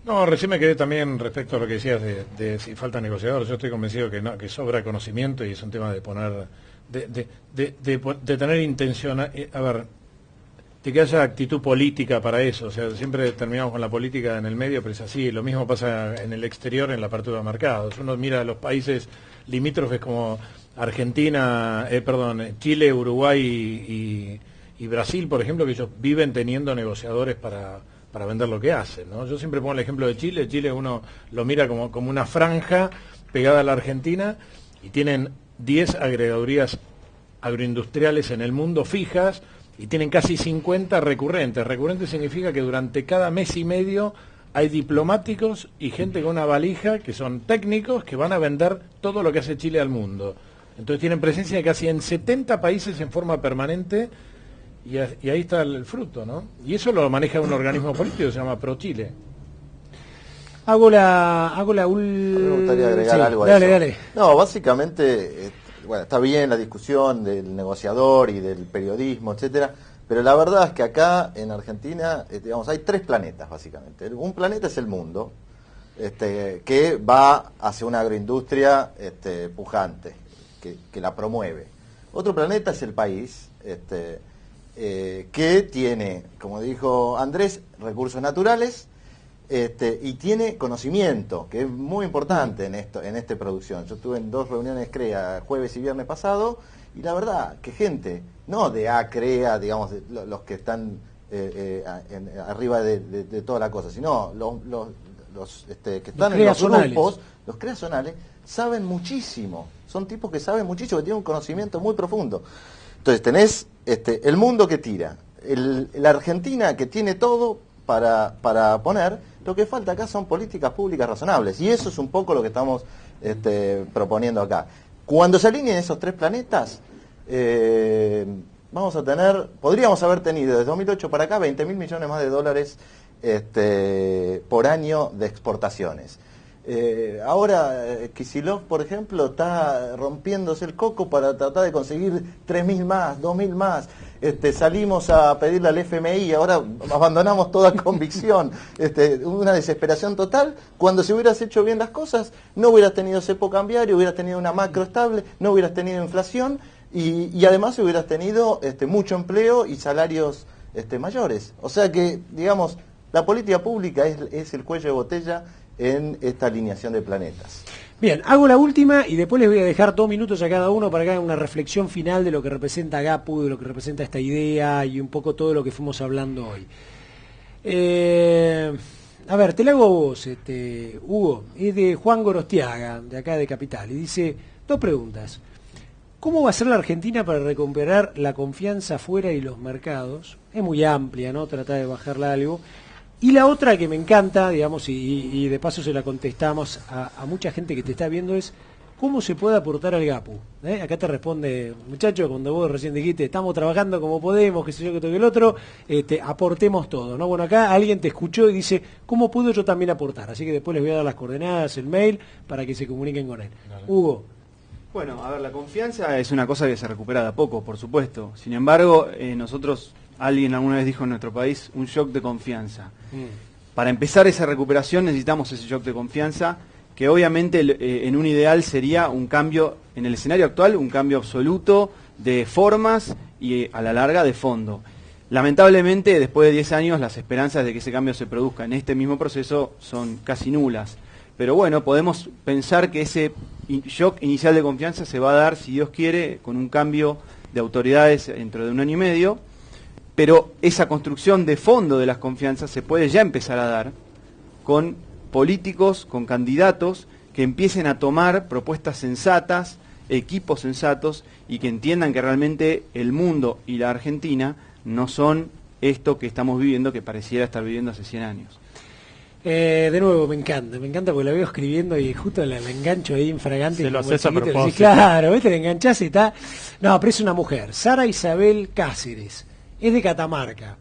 No, recién me quedé también respecto a lo que decías de si falta negociador. Yo estoy convencido que no, que sobra conocimiento y es un tema de poner, de tener intención, a ver, de que haya actitud política para eso. O sea, siempre terminamos con la política en el medio, pero es así. Lo mismo pasa en el exterior, en la apertura de mercados. Uno mira a los países limítrofes como Argentina, Chile, Uruguay y Brasil, por ejemplo, que ellos viven teniendo negociadores para vender lo que hacen, ¿no? Yo siempre pongo el ejemplo de Chile. Chile uno lo mira como una franja pegada a la Argentina y tienen 10 agregadurías agroindustriales en el mundo fijas y tienen casi 50 recurrentes. Recurrentes significa que durante cada mes y medio hay diplomáticos y gente con una valija que son técnicos que van a vender todo lo que hace Chile al mundo. Entonces tienen presencia casi en 70 países en forma permanente y ahí está el fruto, ¿no? Y eso lo maneja un organismo político que se llama ProChile. Hago la Me gustaría agregar algo a eso. Dale. No, básicamente, bueno, está bien la discusión del negociador y del periodismo, etcétera, pero la verdad es que acá en Argentina, digamos, hay 3 planetas básicamente. Un planeta es el mundo, que va hacia una agroindustria pujante, que la promueve. Otro planeta es el país, que tiene, como dijo Andrés, recursos naturales, y tiene conocimiento, que es muy importante en esta producción. Yo estuve en 2 reuniones CREA, jueves y viernes pasado, y la verdad que gente, no de CREA, digamos, los que están arriba de toda la cosa, sino los que están en los grupos, los creacionales, saben muchísimo. Son tipos que saben muchísimo, que tienen un conocimiento muy profundo. Entonces tenés el mundo que tira, la Argentina que tiene todo para poner. Lo que falta acá son políticas públicas razonables, y eso es un poco lo que estamos proponiendo acá. Cuando se alineen esos 3 planetas, podríamos haber tenido desde 2008 para acá 20.000 millones más de dólares por año de exportaciones. Ahora Kicillof, por ejemplo, está rompiéndose el coco para tratar de conseguir 3.000 más, 2.000 más. Salimos a pedirle al FMI, ahora abandonamos toda convicción, una desesperación total. Cuando si hubieras hecho bien las cosas, no hubieras tenido cepo cambiario, hubieras tenido una macro estable, no hubieras tenido inflación y además hubieras tenido mucho empleo y salarios mayores. O sea que, digamos, la política pública es el cuello de botella en esta alineación de planetas. Bien, hago la última y después les voy a dejar 2 minutos a cada uno para que hagan una reflexión final de lo que representa GAPU, de lo que representa esta idea y un poco todo lo que fuimos hablando hoy. A ver, te la hago a vos, Hugo, es de Juan Gorostiaga, de acá de Capital, y dice 2 preguntas. ¿Cómo va a ser la Argentina para recuperar la confianza afuera y los mercados? Es muy amplia, ¿no? Tratar de bajarla algo. Y la otra que me encanta, digamos, y de paso se la contestamos a mucha gente que te está viendo, es ¿cómo se puede aportar al GAPU? Acá te responde, muchacho, cuando vos recién dijiste, estamos trabajando como podemos, qué sé yo, que todo el otro, aportemos todo, ¿no? Bueno, acá alguien te escuchó y dice, ¿cómo puedo yo también aportar? Así que después les voy a dar las coordenadas, el mail, para que se comuniquen con él. Dale. Hugo. Bueno, a ver, la confianza es una cosa que se recupera de a poco, por supuesto. Sin embargo, nosotros... Alguien alguna vez dijo en nuestro país, un shock de confianza. Para empezar esa recuperación necesitamos ese shock de confianza, que obviamente en un ideal sería un cambio, en el escenario actual, un cambio absoluto de formas y a la larga de fondo. Lamentablemente, después de 10 años, las esperanzas de que ese cambio se produzca en este mismo proceso son casi nulas. Pero bueno, podemos pensar que ese shock inicial de confianza se va a dar, si Dios quiere, con un cambio de autoridades dentro de 1 año y medio, pero esa construcción de fondo de las confianzas se puede ya empezar a dar con políticos, con candidatos que empiecen a tomar propuestas sensatas, equipos sensatos y que entiendan que realmente el mundo y la Argentina no son esto que estamos viviendo, que pareciera estar viviendo hace 100 años. De nuevo, me encanta porque la veo escribiendo y justo la engancho ahí infragante. Se lo haces a propósito. Decís, claro, ¿viste? La enganchás y está... No, pero es una mujer, Sara Isabel Cáceres, es de Catamarca.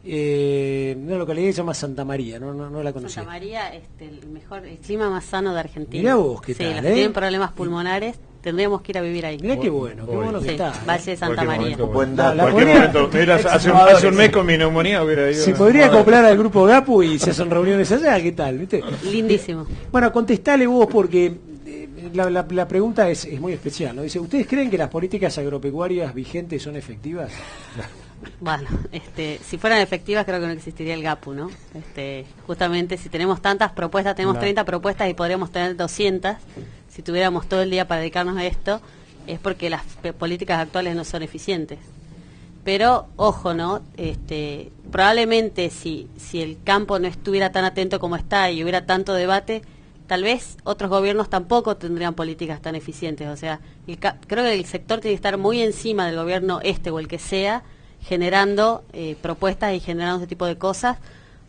Una localidad que se llama Santa María, no la conocía. Santa María, el clima más sano de Argentina. Mirá vos, ¿qué sí, tal? Los que tienen problemas pulmonares, tendríamos que ir a vivir ahí. Mirá qué bueno que Sí, está. Valle de Santa María. Buen La dato. Cualquier podría- momento, mira, hace un mes con mi neumonía hubiera ido. Se podría acoplar al grupo Gapu y se hacen reuniones allá, ¿qué tal? ¿Viste? Lindísimo. Bueno, contestale vos porque la pregunta es muy especial, ¿no? Dice, ¿ustedes creen que las políticas agropecuarias vigentes son efectivas? Bueno, si fueran efectivas creo que no existiría el GAPU, ¿no? Justamente si tenemos tantas propuestas, tenemos 30 propuestas y podríamos tener 200, si tuviéramos todo el día para dedicarnos a esto, es porque las políticas actuales no son eficientes. Pero, ojo, ¿no? Probablemente si el campo no estuviera tan atento como está y hubiera tanto debate, tal vez otros gobiernos tampoco tendrían políticas tan eficientes. O sea, creo que el sector tiene que estar muy encima del gobierno o el que sea, generando propuestas y generando ese tipo de cosas,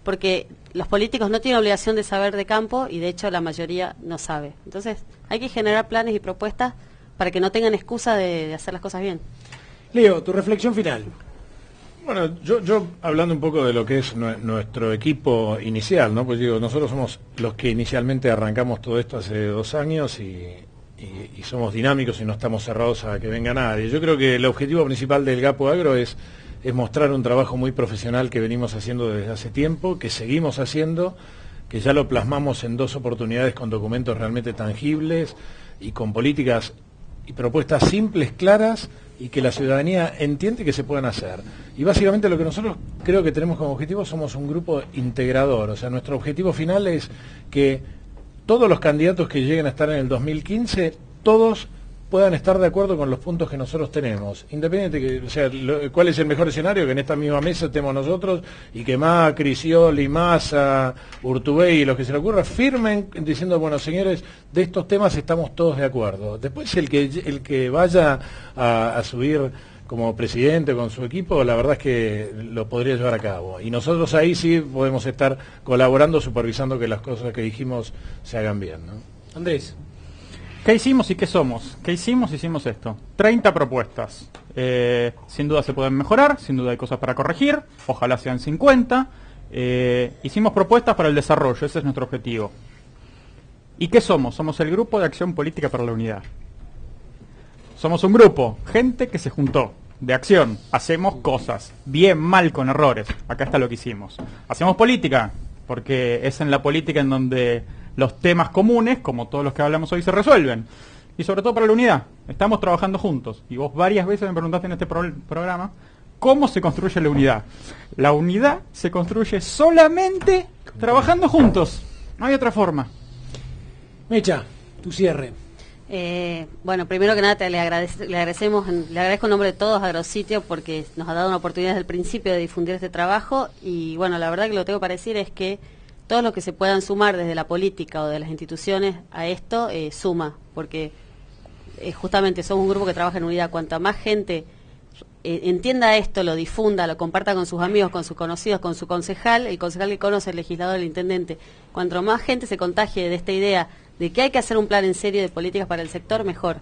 porque los políticos no tienen obligación de saber de campo y de hecho la mayoría no sabe. Entonces hay que generar planes y propuestas para que no tengan excusa de hacer las cosas bien. Leo, tu reflexión final. Bueno, yo hablando un poco de lo que es nuestro equipo inicial, ¿no? Pues digo, nosotros somos los que inicialmente arrancamos todo esto hace 2 años y somos dinámicos y no estamos cerrados a que venga nadie. Yo creo que el objetivo principal del Gapu Agro es mostrar un trabajo muy profesional que venimos haciendo desde hace tiempo, que seguimos haciendo, que ya lo plasmamos en 2 oportunidades con documentos realmente tangibles y con políticas y propuestas simples, claras, y que la ciudadanía entiende que se pueden hacer. Y básicamente lo que nosotros creo que tenemos como objetivo, somos un grupo integrador. O sea, nuestro objetivo final es que todos los candidatos que lleguen a estar en el 2015, todos puedan estar de acuerdo con los puntos que nosotros tenemos. Independiente que, o sea, cuál es el mejor escenario, que en esta misma mesa estemos nosotros y que Macri, Scioli, Massa, Urtubey y los que se le ocurra firmen diciendo, bueno, señores, de estos temas estamos todos de acuerdo. Después el que vaya a subir como presidente con su equipo, la verdad es que lo podría llevar a cabo. Y nosotros ahí sí podemos estar colaborando, supervisando que las cosas que dijimos se hagan bien, ¿no? Andrés. ¿Qué hicimos y qué somos? ¿Qué hicimos? Hicimos esto. 30 propuestas. Sin duda se pueden mejorar, sin duda hay cosas para corregir, ojalá sean 50. Hicimos propuestas para el desarrollo, ese es nuestro objetivo. ¿Y qué somos? Somos el Grupo de Acción Política para la Unidad. Somos un grupo, gente que se juntó, de acción, hacemos cosas, bien, mal, con errores. Acá está lo que hicimos. Hacemos política, porque es en la política en donde los temas comunes, como todos los que hablamos hoy, se resuelven. Y sobre todo para la unidad. Estamos trabajando juntos. Y vos varias veces me preguntaste en este programa, ¿cómo se construye la unidad? La unidad se construye solamente trabajando juntos. No hay otra forma. Mecha, tu cierre. Bueno, primero que nada le agradezco en nombre de todos a Agrositio porque nos ha dado una oportunidad desde el principio de difundir este trabajo y bueno, la verdad que lo que tengo para decir es que todos los que se puedan sumar desde la política o de las instituciones a esto, suma, porque justamente somos un grupo que trabaja en unidad. Cuanta más gente entienda esto, lo difunda, lo comparta con sus amigos, con sus conocidos, con su concejal, el concejal que conoce, el legislador, el intendente, cuanto más gente se contagie de esta idea de que hay que hacer un plan en serio de políticas para el sector, mejor.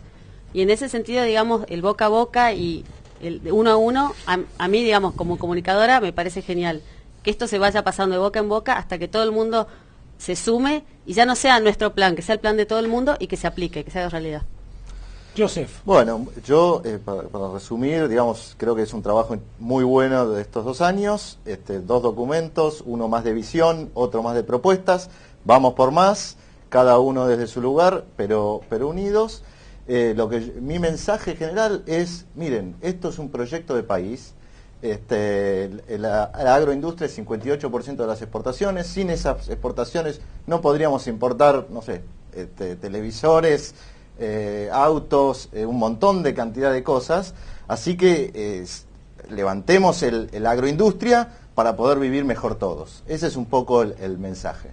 Y en ese sentido, digamos, el boca a boca y el de uno a uno, a mí, digamos, como comunicadora, me parece genial que esto se vaya pasando de boca en boca hasta que todo el mundo se sume y ya no sea nuestro plan, que sea el plan de todo el mundo y que se aplique, que se haga realidad. Joseph. Bueno, yo, para resumir, digamos, creo que es un trabajo muy bueno de estos 2 años, 2 documentos, uno más de visión, otro más de propuestas, vamos por más, cada uno desde su lugar, pero unidos. Mi mensaje general es, miren, esto es un proyecto de país. La agroindustria es 58% de las exportaciones. Sin esas exportaciones no podríamos importar, no sé, televisores, autos, un montón de cantidad de cosas. Así que levantemos el agroindustria para poder vivir mejor todos. Ese es un poco el mensaje.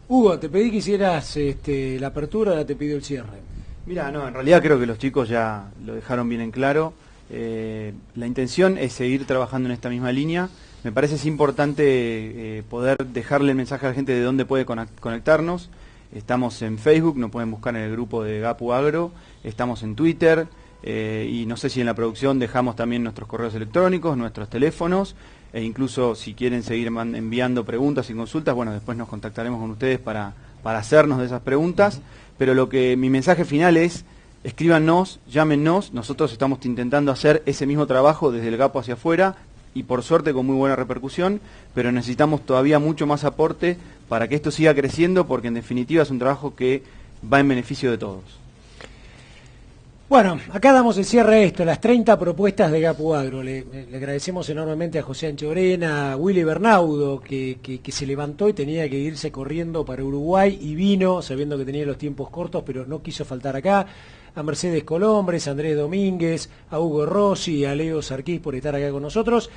Hugo, te pedí que hicieras la apertura, ahora te pido el cierre. Mira, no, en realidad creo que los chicos ya lo dejaron bien en claro. La intención es seguir trabajando en esta misma línea. Me parece es importante poder dejarle el mensaje a la gente de dónde puede conectarnos. Estamos en Facebook, nos pueden buscar en el grupo de Gapu Agro, estamos en Twitter, y no sé si en la producción dejamos también nuestros correos electrónicos, nuestros teléfonos, e incluso si quieren seguir enviando preguntas y consultas, bueno, después nos contactaremos con ustedes para hacernos de esas preguntas, pero mi mensaje final es: escríbanos, llámenos, nosotros estamos intentando hacer ese mismo trabajo desde el Gapu hacia afuera, y por suerte con muy buena repercusión, pero necesitamos todavía mucho más aporte para que esto siga creciendo, porque en definitiva es un trabajo que va en beneficio de todos. Bueno, acá damos el cierre a esto, las 30 propuestas de Gapu Agro. Le agradecemos enormemente a José Anchorena, a Willy Bernaudo, que se levantó y tenía que irse corriendo para Uruguay y vino, sabiendo que tenía los tiempos cortos, pero no quiso faltar acá. A Mercedes Colombres, a Andrés Domínguez, a Hugo Rossi, a Leo Sarquís por estar acá con nosotros.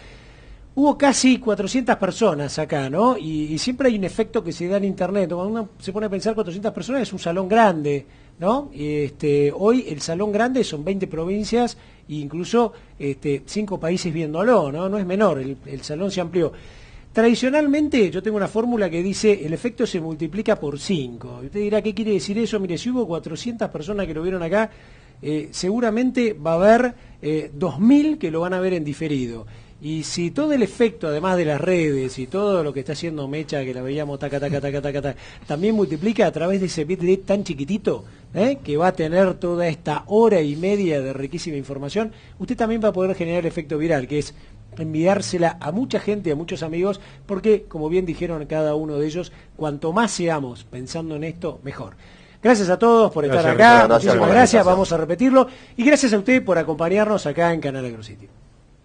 Hubo casi 400 personas acá, ¿no? Y siempre hay un efecto que se da en Internet. Cuando uno se pone a pensar 400 personas es un salón grande, ¿no? Hoy el salón grande son 20 provincias e incluso 5 países viéndolo, ¿no? No es menor, el salón se amplió. Tradicionalmente yo tengo una fórmula que dice el efecto se multiplica por 5. Y usted dirá, ¿qué quiere decir eso? Mire, si hubo 400 personas que lo vieron acá, seguramente va a haber 2.000 que lo van a ver en diferido. Y si todo el efecto, además de las redes y todo lo que está haciendo Mecha, que la veíamos taca, también multiplica a través de ese bit tan chiquitito, que va a tener toda esta hora y media de riquísima información, usted también va a poder generar el efecto viral, que es enviársela a mucha gente, a muchos amigos, porque, como bien dijeron cada uno de ellos, cuanto más seamos pensando en esto, mejor. Gracias a todos por estar acá, muchísimas gracias, vamos a repetirlo, y gracias a usted por acompañarnos acá en Canal AgroCity.